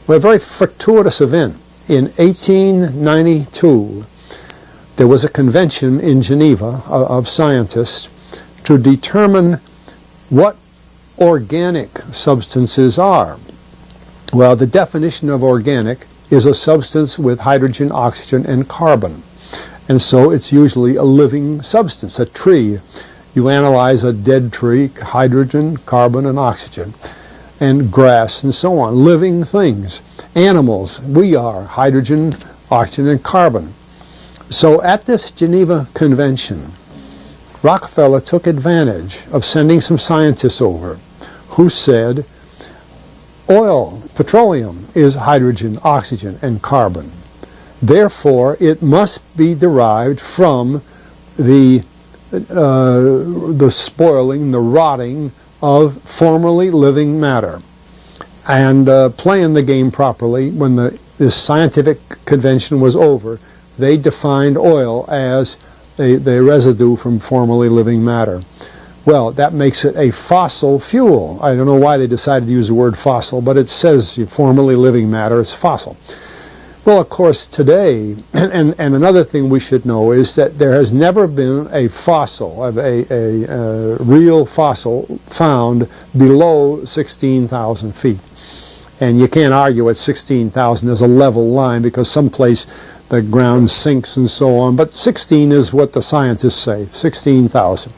Well, a very fortuitous event. In 1892, there was a convention in Geneva of scientists to determine what organic substances are. Well, the definition of organic is a substance with hydrogen, oxygen, and carbon. And so it's usually a living substance, a tree. You analyze a dead tree, hydrogen, carbon, and oxygen, and grass, and so on, living things. Animals, we are hydrogen, oxygen, and carbon. So at this Geneva Convention, Rockefeller took advantage of sending some scientists over who said, oil, petroleum, is hydrogen, oxygen, and carbon. Therefore, it must be derived from the spoiling, the rotting of formerly living matter. And playing the game properly, when this scientific convention was over, they defined oil as the residue from formerly living matter. Well, that makes it a fossil fuel. I don't know why they decided to use the word fossil, but it says formerly living matter is fossil. Well, of course, today, and another thing we should know is that there has never been a fossil, a real fossil, found below 16,000 feet. And you can't argue at 16,000 as a level line, because someplace the ground sinks and so on. But 16 is what the scientists say, 16,000.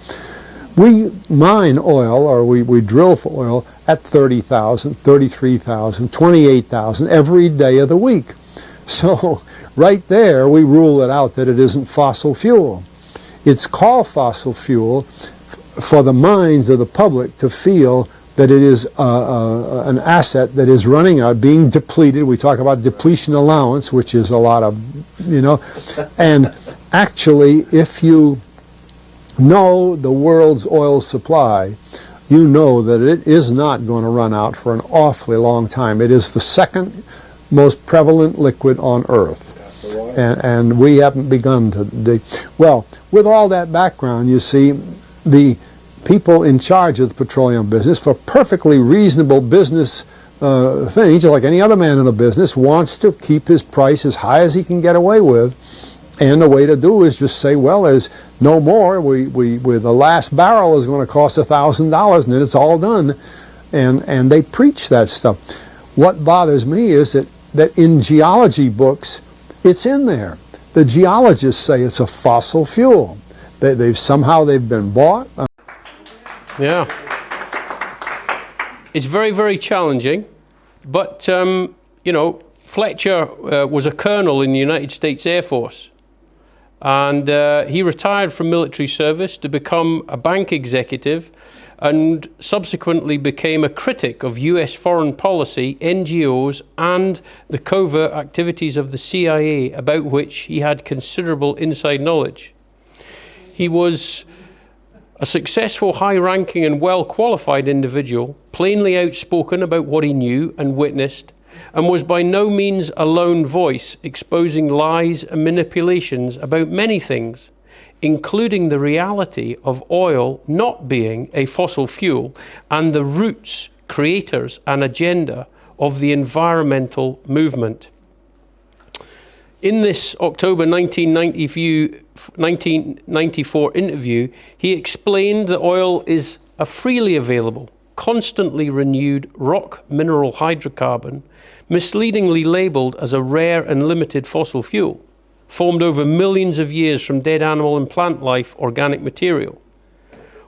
We mine oil, or we drill for oil, at 30,000, 33,000, 28,000 every day of the week. So right there we rule it out that it isn't fossil fuel. It's called fossil fuel for the minds of the public to feel that it is an asset that is running out, being depleted. We talk about depletion allowance, which is a lot of, and actually if you know the world's oil supply, you know that it is not going to run out for an awfully long time. It is the second most prevalent liquid on Earth. And we haven't begun to dig. Well, with all that background, you see, the people in charge of the petroleum business, for perfectly reasonable business things, like any other man in the business, wants to keep his price as high as he can get away with. And the way to do is just say, well, there's no more. With the last barrel is going to cost $1,000, and then it's all done. And they preach that stuff. What bothers me is that in geology books, it's in there. The geologists say it's a fossil fuel. They've been bought. Yeah. It's very, very challenging. But, Fletcher was a colonel in the United States Air Force. And he retired from military service to become a bank executive, and subsequently became a critic of US foreign policy, NGOs, and the covert activities of the CIA, about which he had considerable inside knowledge. He was a successful, high-ranking and well-qualified individual, plainly outspoken about what he knew and witnessed, and was by no means a lone voice exposing lies and manipulations about many things, including the reality of oil not being a fossil fuel and the roots, creators and agenda of the environmental movement. In this October 1994 interview, he explained that oil is a freely available, constantly renewed rock mineral hydrocarbon, misleadingly labelled as a rare and limited fossil fuel, formed over millions of years from dead animal and plant life organic material.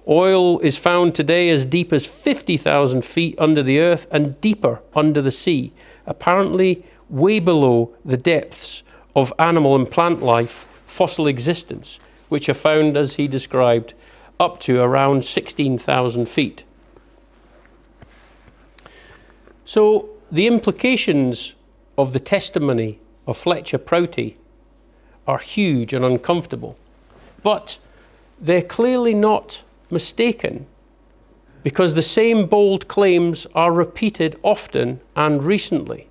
Oil is found today as deep as 50,000 feet under the earth and deeper under the sea, apparently way below the depths of animal and plant life fossil existence, which are found, as he described, up to around 16,000 feet. So the implications of the testimony of Fletcher Prouty are huge and uncomfortable, but they're clearly not mistaken, because the same bold claims are repeated often and recently.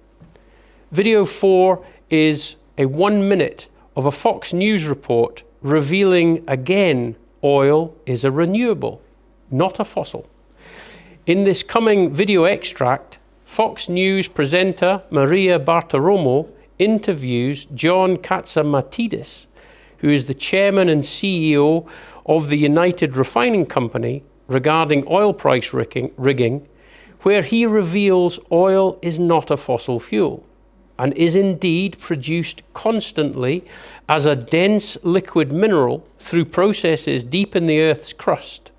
Video 4 is a 1 minute of a Fox News report revealing again oil is a renewable, not a fossil. In this coming video extract, Fox News presenter Maria Bartiromo interviews John Catsimatidis, who is the chairman and CEO of the United Refining Company, regarding oil price rigging, where he reveals oil is not a fossil fuel and is indeed produced constantly as a dense liquid mineral through processes deep in the Earth's crust.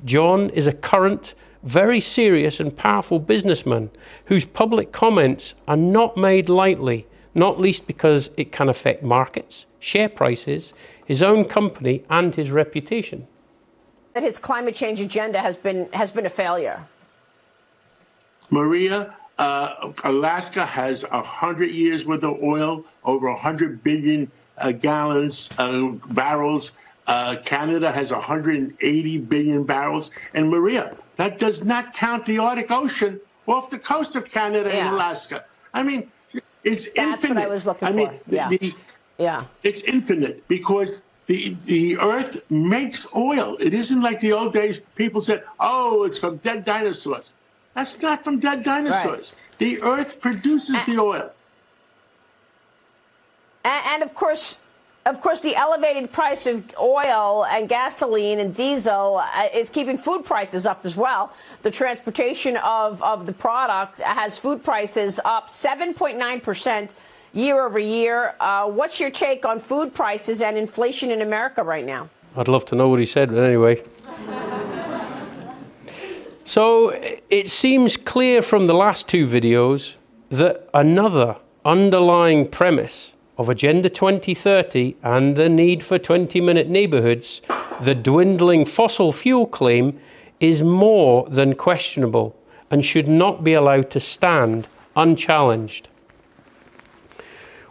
John is a current, very serious and powerful businessman whose public comments are not made lightly, not least because it can affect markets, share prices, his own company and his reputation. That his climate change agenda has been a failure. Maria, Alaska has 100 years worth of oil, over 100 billion barrels. Canada has 180 billion barrels. And Maria, that does not count the Arctic Ocean off the coast of Canada and Alaska. I mean, it's infinite. That's what I was looking for. It's infinite because the Earth makes oil. It isn't like the old days people said, oh, it's from dead dinosaurs. That's not from dead dinosaurs. Right. The Earth produces the oil. And of course, the elevated price of oil and gasoline and diesel is keeping food prices up as well. The transportation of the product has food prices up 7.9% year over year. What's your take on food prices and inflation in America right now? I'd love to know what he said, but anyway. So it seems clear from the last two videos that another underlying premise of Agenda 2030 and the need for 20-minute neighbourhoods, the dwindling fossil fuel claim, is more than questionable and should not be allowed to stand unchallenged.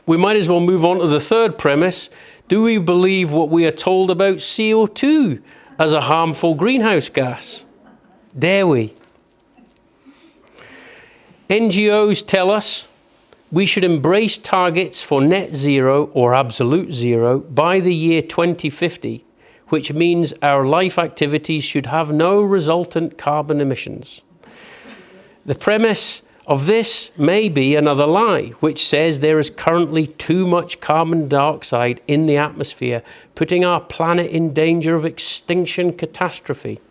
We might as well move on to the third premise. Do we believe what we are told about CO2 as a harmful greenhouse gas? Dare we? NGOs tell us we should embrace targets for net zero or absolute zero by the year 2050, which means our life activities should have no resultant carbon emissions. The premise of this may be another lie, which says there is currently too much carbon dioxide in the atmosphere, putting our planet in danger of extinction catastrophe.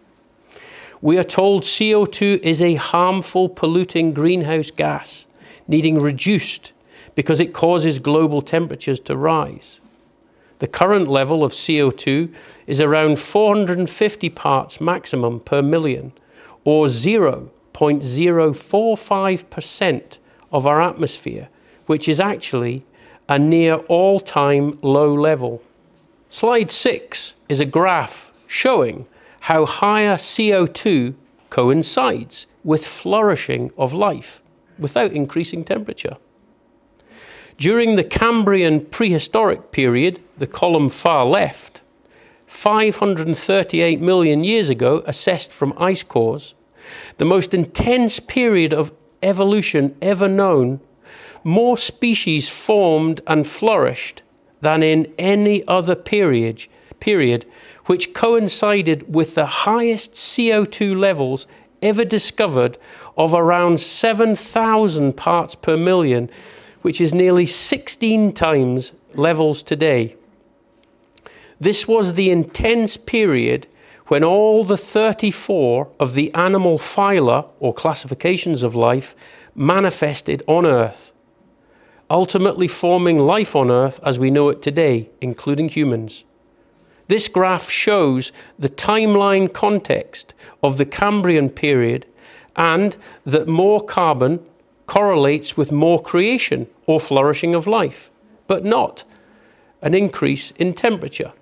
We are told CO2 is a harmful polluting greenhouse gas, needing reduced because it causes global temperatures to rise. The current level of CO2 is around 450 parts maximum per million, or 0.045% of our atmosphere, which is actually a near all-time low level. Slide 6 is a graph showing how higher CO2 coincides with flourishing of life without increasing temperature. During the Cambrian prehistoric period, the column far left, 538 million years ago, assessed from ice cores, the most intense period of evolution ever known, more species formed and flourished than in any other period which coincided with the highest CO2 levels ever discovered of around 7,000 parts per million, which is nearly 16 times levels today. This was the intense period when all the 34 of the animal phyla, or classifications of life, manifested on Earth, ultimately forming life on Earth as we know it today, including humans. This graph shows the timeline context of the Cambrian period, and that more carbon correlates with more creation or flourishing of life, but not an increase in temperature.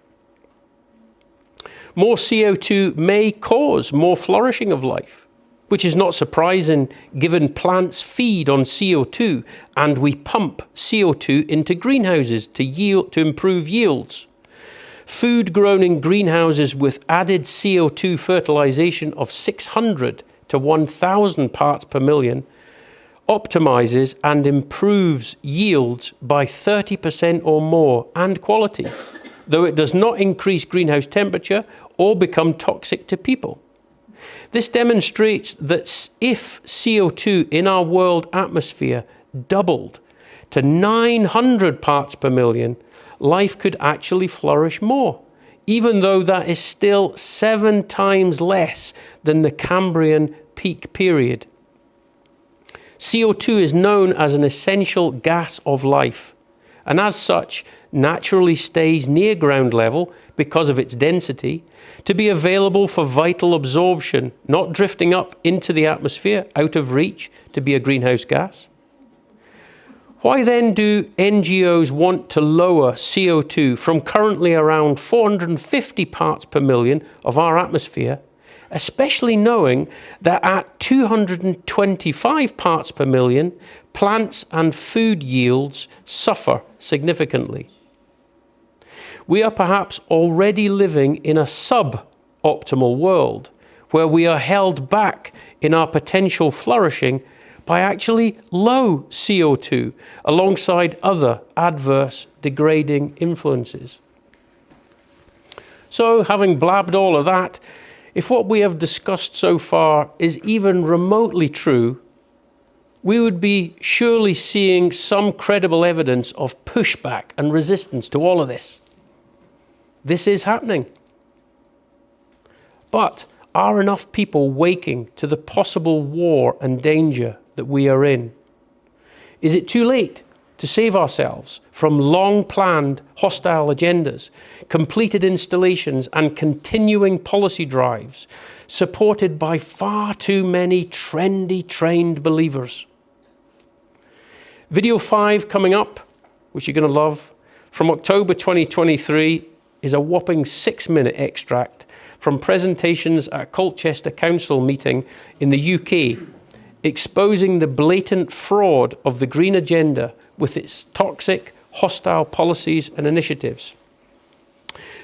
More CO2 may cause more flourishing of life, which is not surprising given plants feed on CO2 and we pump CO2 into greenhouses to improve yields. Food grown in greenhouses with added CO2 fertilization of 600 to 1,000 parts per million optimizes and improves yields by 30% or more and quality, though it does not increase greenhouse temperature or become toxic to people. This demonstrates that if CO2 in our world atmosphere doubled to 900 parts per million, life could actually flourish more, even though that is still 7 times less than the Cambrian peak period. CO2 is known as an essential gas of life, and as such naturally stays near ground level because of its density to be available for vital absorption, not drifting up into the atmosphere out of reach to be a greenhouse gas. Why then do NGOs want to lower CO2 from currently around 450 parts per million of our atmosphere, especially knowing that at 225 parts per million, plants and food yields suffer significantly? We are perhaps already living in a sub-optimal world where we are held back in our potential flourishing by actually low CO2 alongside other adverse degrading influences. So, having blabbed all of that, if what we have discussed so far is even remotely true, we would be surely seeing some credible evidence of pushback and resistance to all of this. This is happening. But are enough people waking to the possible war and danger that we are in? Is it too late to save ourselves from long-planned hostile agendas, completed installations and continuing policy drives supported by far too many trendy, trained believers? Video 5 coming up, which you're going to love, from October 2023, is a whopping 6-minute extract from presentations at a Colchester Council meeting in the UK, exposing the blatant fraud of the Green Agenda with its toxic, hostile policies and initiatives.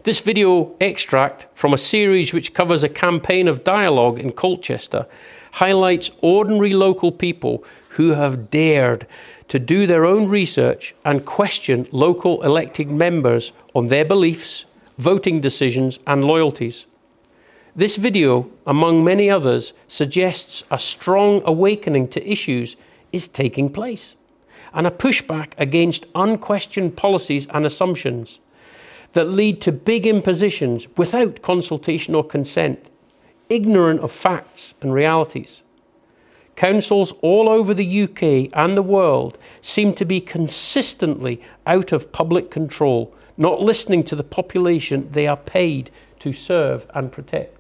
This video extract from a series which covers a campaign of dialogue in Colchester highlights ordinary local people who have dared to do their own research and question local elected members on their beliefs, voting decisions and loyalties. This video, among many others, suggests a strong awakening to issues is taking place, and a pushback against unquestioned policies and assumptions that lead to big impositions without consultation or consent, ignorant of facts and realities. Councils all over the UK and the world seem to be consistently out of public control, not listening to the population they are paid to serve and protect.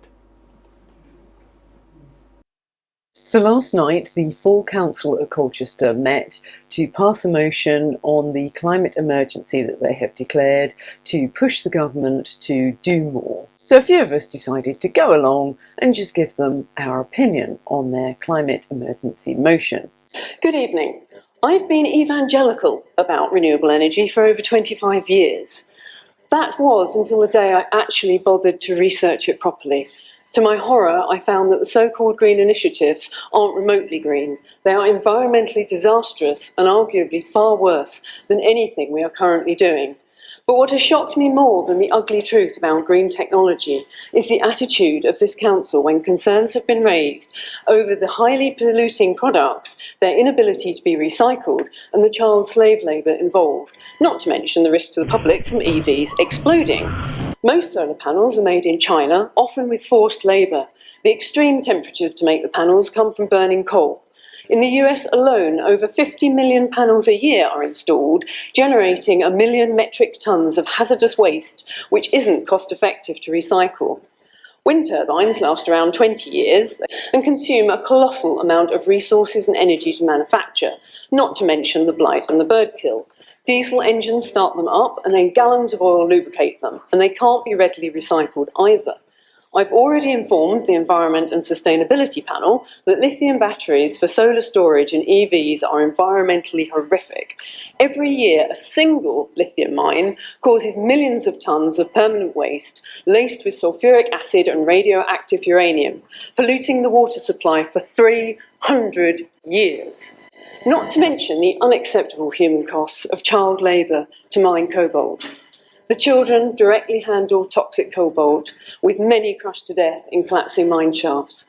So last night, the full council at Colchester met to pass a motion on the climate emergency that they have declared to push the government to do more. So a few of us decided to go along and just give them our opinion on their climate emergency motion. Good evening. I've been evangelical about renewable energy for over 25 years. That was until the day I actually bothered to research it properly To my horror, I found that the so-called green initiatives aren't remotely green. They are environmentally disastrous and arguably far worse than anything we are currently doing. But what has shocked me more than the ugly truth about green technology is the attitude of this council when concerns have been raised over the highly polluting products, their inability to be recycled, and the child slave labour involved, not to mention the risk to the public from EVs exploding. Most solar panels are made in China, often with forced labour. The extreme temperatures to make the panels come from burning coal. In the US alone, over 50 million panels a year are installed, generating 1 million metric tonnes of hazardous waste, which isn't cost-effective to recycle. Wind turbines last around 20 years and consume a colossal amount of resources and energy to manufacture, not to mention the blight and the bird kill. Diesel engines start them up and then gallons of oil lubricate them, and they can't be readily recycled either. I've already informed the Environment and Sustainability Panel that lithium batteries for solar storage and EVs are environmentally horrific. Every year, a single lithium mine causes millions of tonnes of permanent waste laced with sulfuric acid and radioactive uranium, polluting the water supply for 300 years. Not to mention the unacceptable human costs of child labour to mine cobalt. The children directly handle toxic cobalt, with many crushed to death in collapsing mine shafts.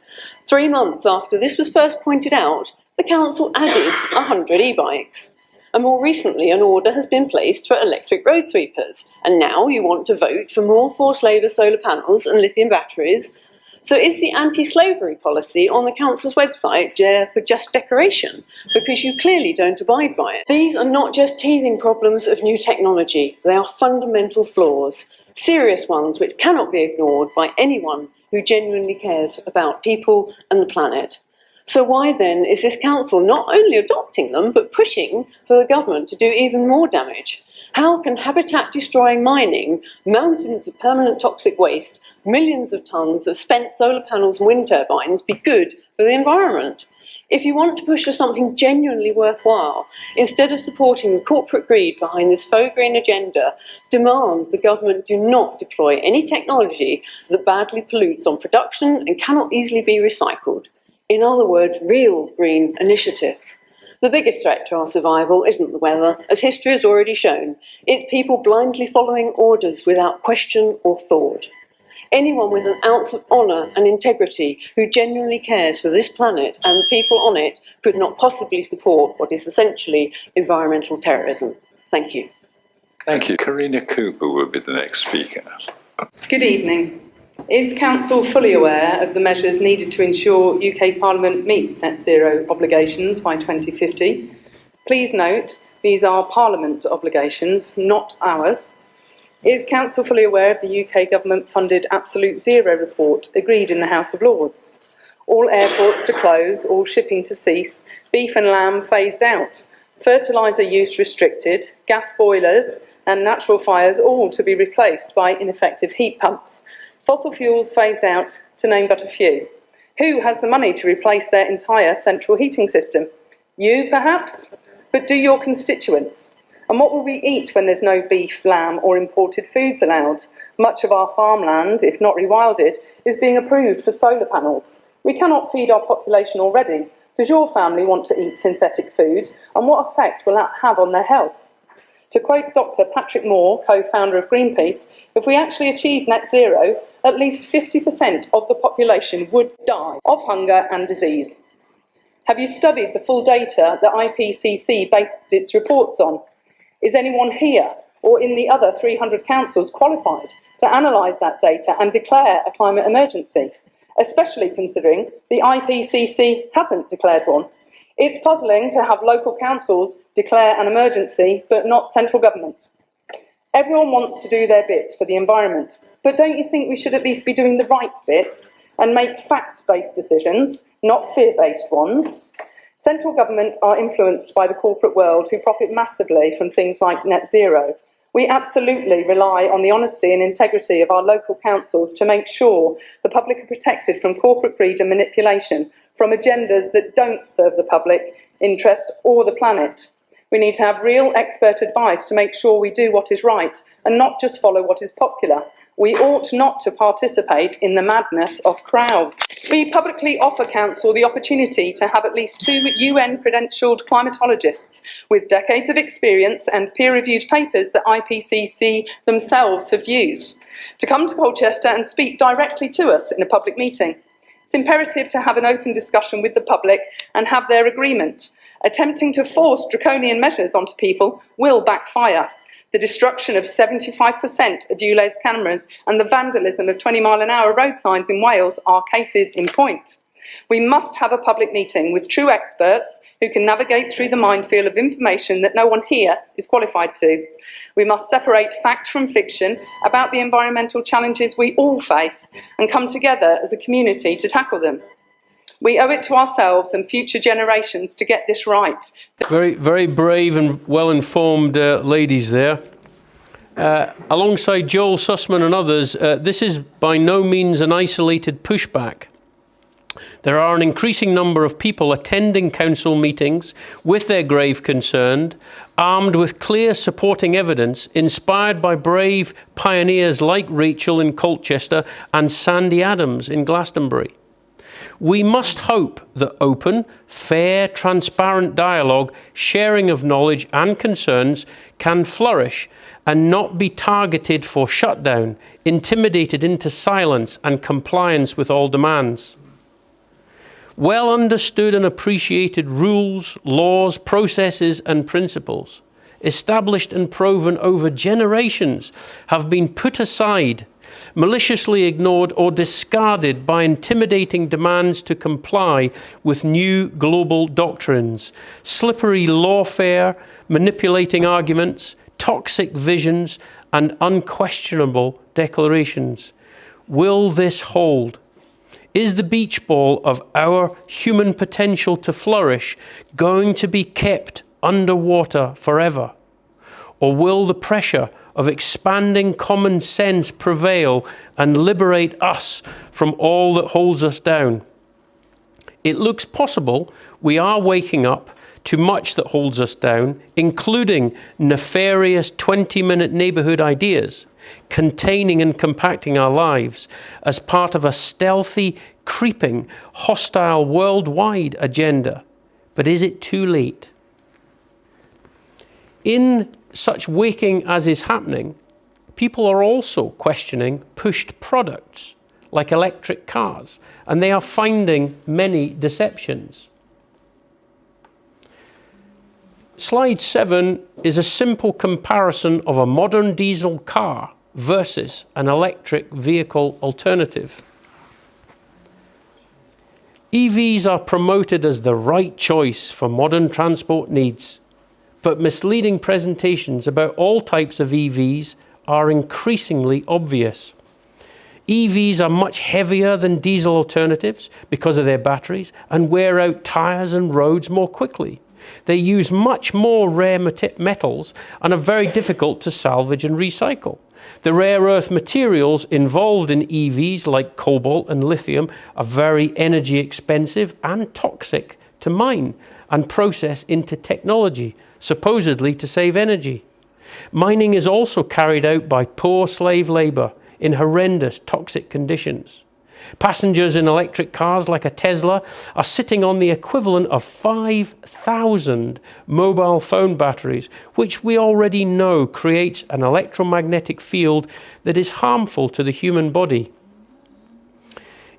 3 months after this was first pointed out, the council added 100 e-bikes. And more recently, an order has been placed for electric road sweepers. And now you want to vote for more forced labour solar panels and lithium batteries. So is the anti-slavery policy on the council's website there for just decoration? Because you clearly don't abide by it. These are not just teething problems of new technology. They are fundamental flaws, serious ones which cannot be ignored by anyone who genuinely cares about people and the planet. So why then is this council not only adopting them, but pushing for the government to do even more damage? How can habitat-destroying mining, mountains of permanent toxic waste, millions of tonnes of spent solar panels and wind turbines be good for the environment? If you want to push for something genuinely worthwhile, instead of supporting the corporate greed behind this faux green agenda, demand the government do not deploy any technology that badly pollutes on production and cannot easily be recycled. In other words, real green initiatives. The biggest threat to our survival isn't the weather, as history has already shown. It's people blindly following orders without question or thought. Anyone with an ounce of honour and integrity who genuinely cares for this planet and the people on it could not possibly support what is essentially environmental terrorism. Thank you. Thank you. Karina Cooper will be the next speaker. Good evening. Is Council fully aware of the measures needed to ensure UK Parliament meets net zero obligations by 2050? Please note, these are Parliament obligations, not ours. Is Council fully aware of the UK government-funded Absolute Zero report agreed in the House of Lords? All airports to close, all shipping to cease, beef and lamb phased out, fertiliser use restricted, gas boilers and natural fires all to be replaced by ineffective heat pumps. Fossil fuels phased out, to name but a few. Who has the money to replace their entire central heating system? You, perhaps? But do your constituents? And what will we eat when there's no beef, lamb or imported foods allowed? Much of our farmland, if not rewilded, is being approved for solar panels. We cannot feed our population already. Does your family want to eat synthetic food? And what effect will that have on their health? To quote Dr. Patrick Moore, co-founder of Greenpeace, if we actually achieve net zero, at least 50% of the population would die of hunger and disease. Have you studied the full data that IPCC based its reports on? Is anyone here or in the other 300 councils qualified to analyse that data and declare a climate emergency, especially considering the IPCC hasn't declared one? It's puzzling to have local councils declare an emergency, but not central government. Everyone wants to do their bit for the environment, but don't you think we should at least be doing the right bits and make fact-based decisions, not fear-based ones? Central government are influenced by the corporate world who profit massively from things like net zero. We absolutely rely on the honesty and integrity of our local councils to make sure the public are protected from corporate greed and manipulation, from agendas that don't serve the public interest or the planet. We need to have real expert advice to make sure we do what is right and not just follow what is popular. We ought not to participate in the madness of crowds. We publicly offer Council the opportunity to have at least 2 UN-credentialed climatologists with decades of experience and peer-reviewed papers that IPCC themselves have used to come to Colchester and speak directly to us in a public meeting. It's imperative to have an open discussion with the public and have their agreement. Attempting to force draconian measures onto people will backfire. The destruction of 75% of ULEZ cameras and the vandalism of 20-mile-an-hour road signs in Wales are cases in point. We must have a public meeting with true experts who can navigate through the minefield of information that no one here is qualified to. We must separate fact from fiction about the environmental challenges we all face and come together as a community to tackle them. We owe it to ourselves and future generations to get this right. Very, very brave and well-informed ladies there. Alongside Joel Sussman and others, this is by no means an isolated pushback. There are an increasing number of people attending council meetings with their grave concern, armed with clear supporting evidence, inspired by brave pioneers like Rachel in Colchester and Sandy Adams in Glastonbury. We must hope that open, fair, transparent dialogue, sharing of knowledge and concerns can flourish and not be targeted for shutdown, intimidated into silence and compliance with all demands. Well understood and appreciated rules, laws, processes and principles, established and proven over generations, have been put aside, maliciously ignored or discarded by intimidating demands to comply with new global doctrines, slippery lawfare, manipulating arguments, toxic visions and unquestionable declarations. Will this hold? Is the beach ball of our human potential to flourish going to be kept underwater forever? Or will the pressure of expanding common sense prevail and liberate us from all that holds us down? It looks possible we are waking up to much that holds us down, including nefarious 20-minute neighbourhood ideas, containing and compacting our lives as part of a stealthy, creeping, hostile worldwide agenda. But is it too late? In such waking as is happening, people are also questioning pushed products like electric cars, and they are finding many deceptions. Slide 7 is a simple comparison of a modern diesel car versus an electric vehicle alternative. EVs are promoted as the right choice for modern transport needs, but misleading presentations about all types of EVs are increasingly obvious. EVs are much heavier than diesel alternatives because of their batteries and wear out tyres and roads more quickly. They use much more rare metals and are very difficult to salvage and recycle. The rare earth materials involved in EVs, like cobalt and lithium, are very energy expensive and toxic to mine and process into technology, supposedly to save energy. Mining is also carried out by poor slave labour in horrendous toxic conditions. Passengers in electric cars like a Tesla are sitting on the equivalent of 5,000 mobile phone batteries, which we already know creates an electromagnetic field that is harmful to the human body.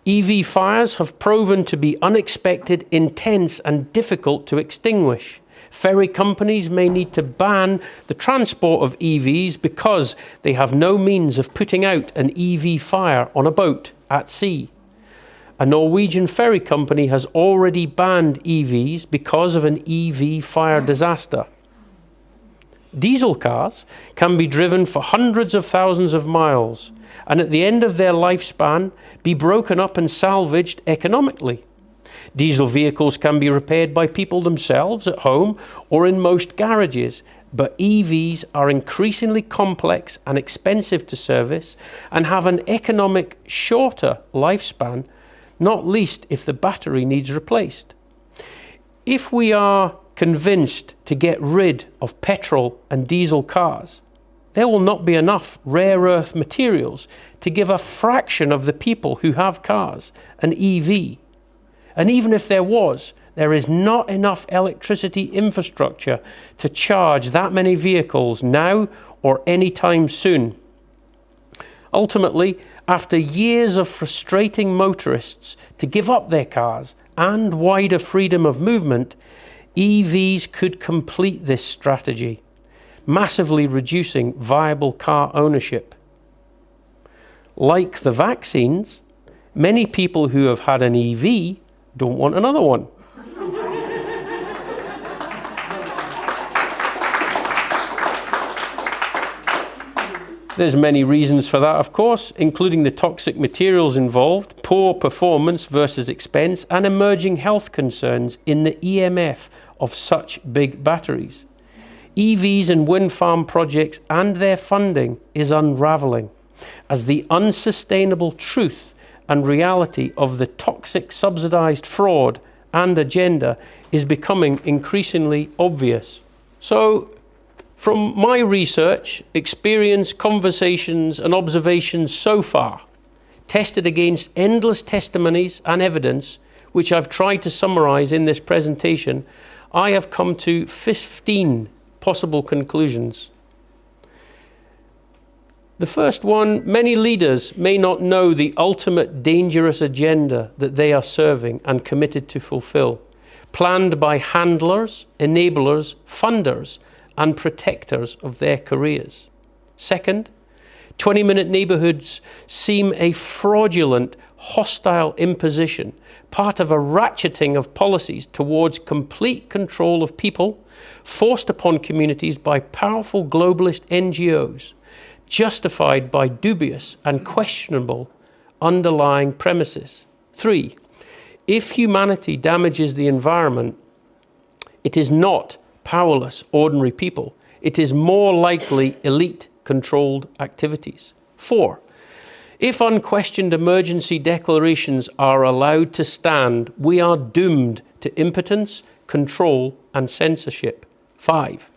EV fires have proven to be unexpected, intense, and difficult to extinguish. Ferry companies may need to ban the transport of EVs because they have no means of putting out an EV fire on a boat at sea. A Norwegian ferry company has already banned EVs because of an EV fire disaster. Diesel cars can be driven for hundreds of thousands of miles and at the end of their lifespan be broken up and salvaged economically. Diesel vehicles can be repaired by people themselves at home or in most garages, but EVs are increasingly complex and expensive to service and have an economic shorter lifespan, not least if the battery needs replaced. If we are convinced to get rid of petrol and diesel cars, there will not be enough rare earth materials to give a fraction of the people who have cars an EV. And even if there was, there is not enough electricity infrastructure to charge that many vehicles now or anytime soon. Ultimately, after years of frustrating motorists to give up their cars and wider freedom of movement, EVs could complete this strategy, massively reducing viable car ownership. Like the vaccines, many people who have had an EV don't want another one. There's many reasons for that, of course, including the toxic materials involved, poor performance versus expense, and emerging health concerns in the EMF of such big batteries. EVs and wind farm projects and their funding is unravelling, as the unsustainable truth and reality of the toxic subsidised fraud and agenda is becoming increasingly obvious. So, from my research, experience, conversations and observations so far, tested against endless testimonies and evidence, which I've tried to summarise in this presentation, I have come to 15 possible conclusions. The first one, many leaders may not know the ultimate dangerous agenda that they are serving and committed to fulfill, planned by handlers, enablers, funders, and protectors of their careers. Second, 20-minute neighbourhoods seem a fraudulent, hostile imposition, part of a ratcheting of policies towards complete control of people, forced upon communities by powerful globalist NGOs, justified by dubious and questionable underlying premises. 3, if humanity damages the environment, it is not powerless, ordinary people. It is more likely elite-controlled activities. 4, if unquestioned emergency declarations are allowed to stand, we are doomed to impotence, control, and censorship. 5,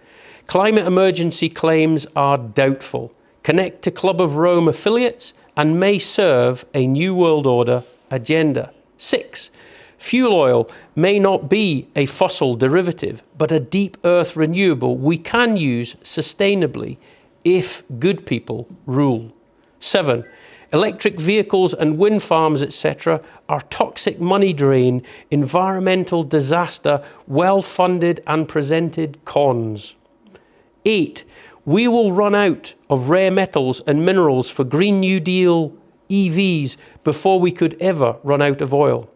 climate emergency claims are doubtful, connect to Club of Rome affiliates, and may serve a New World Order agenda. 6, fuel oil may not be a fossil derivative, but a deep earth renewable we can use sustainably if good people rule. 7, electric vehicles and wind farms, etc., are toxic money drain, environmental disaster, well-funded and presented cons. 8, we will run out of rare metals and minerals for Green New Deal EVs before we could ever run out of oil.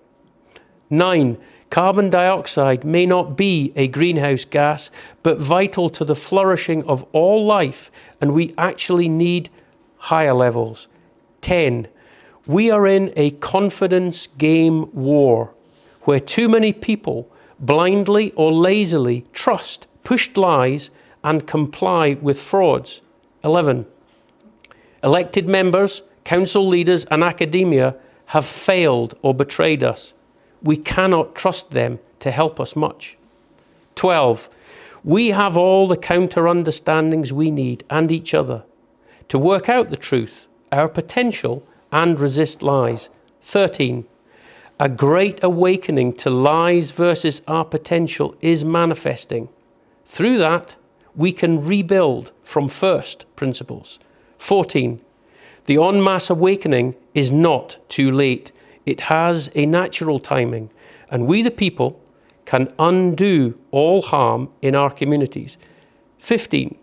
9, carbon dioxide may not be a greenhouse gas, but vital to the flourishing of all life, and we actually need higher levels. 10, we are in a confidence game war, where too many people blindly or lazily trust pushed lies and comply with frauds. 11, elected members, council leaders and academia have failed or betrayed us. We cannot trust them to help us much. 12, we have all the counter-understandings we need and each other to work out the truth, our potential, and resist lies. 13, a great awakening to lies versus our potential is manifesting. Through that, we can rebuild from first principles. 14, the en masse awakening is not too late. It has a natural timing, and we the people can undo all harm in our communities. 15,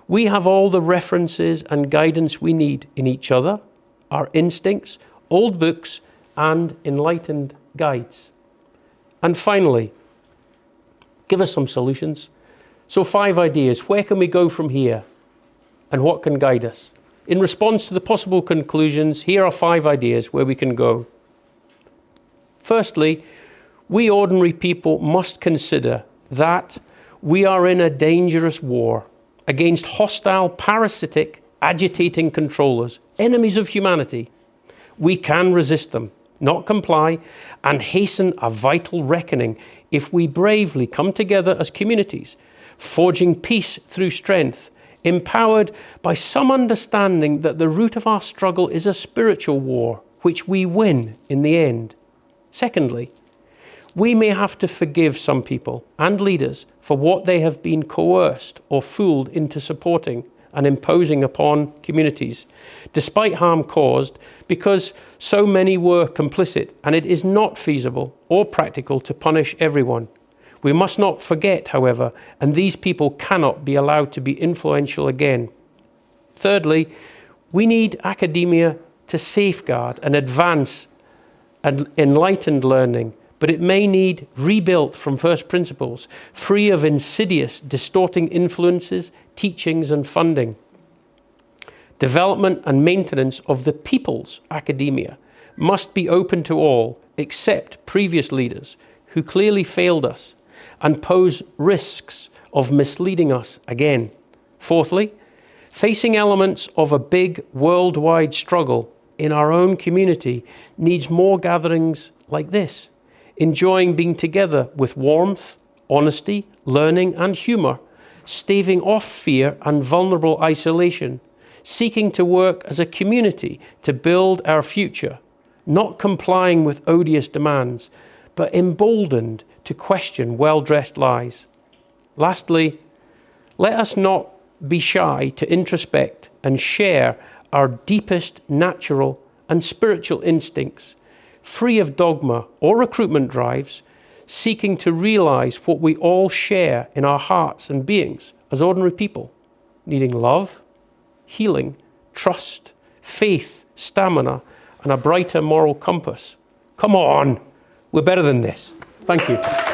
we have all the references and guidance we need in each other, our instincts, old books, and enlightened guides. And finally, give us some solutions. So 5 ideas. Where can we go from here? And what can guide us? In response to the possible conclusions, here are 5 ideas where we can go. Firstly, we ordinary people must consider that we are in a dangerous war against hostile, parasitic, agitating controllers, enemies of humanity. We can resist them, not comply, and hasten a vital reckoning if we bravely come together as communities, forging peace through strength, empowered by some understanding that the root of our struggle is a spiritual war, which we win in the end. Secondly, we may have to forgive some people and leaders for what they have been coerced or fooled into supporting and imposing upon communities, despite harm caused, because so many were complicit, and it is not feasible or practical to punish everyone. We must not forget, however, and these people cannot be allowed to be influential again. Thirdly, we need academia to safeguard and advance and enlightened learning, but it may need rebuilt from first principles, free of insidious, distorting influences, teachings and funding. Development and maintenance of the people's academia must be open to all, except previous leaders who clearly failed us and pose risks of misleading us again. Fourthly, facing elements of a big worldwide struggle in our own community needs more gatherings like this, enjoying being together with warmth, honesty, learning and humour, staving off fear and vulnerable isolation, seeking to work as a community to build our future, not complying with odious demands, but emboldened to question well-dressed lies. Lastly, let us not be shy to introspect and share our deepest natural and spiritual instincts, free of dogma or recruitment drives, seeking to realize what we all share in our hearts and beings as ordinary people, needing love, healing, trust, faith, stamina, and a brighter moral compass. Come on, we're better than this. Thank you.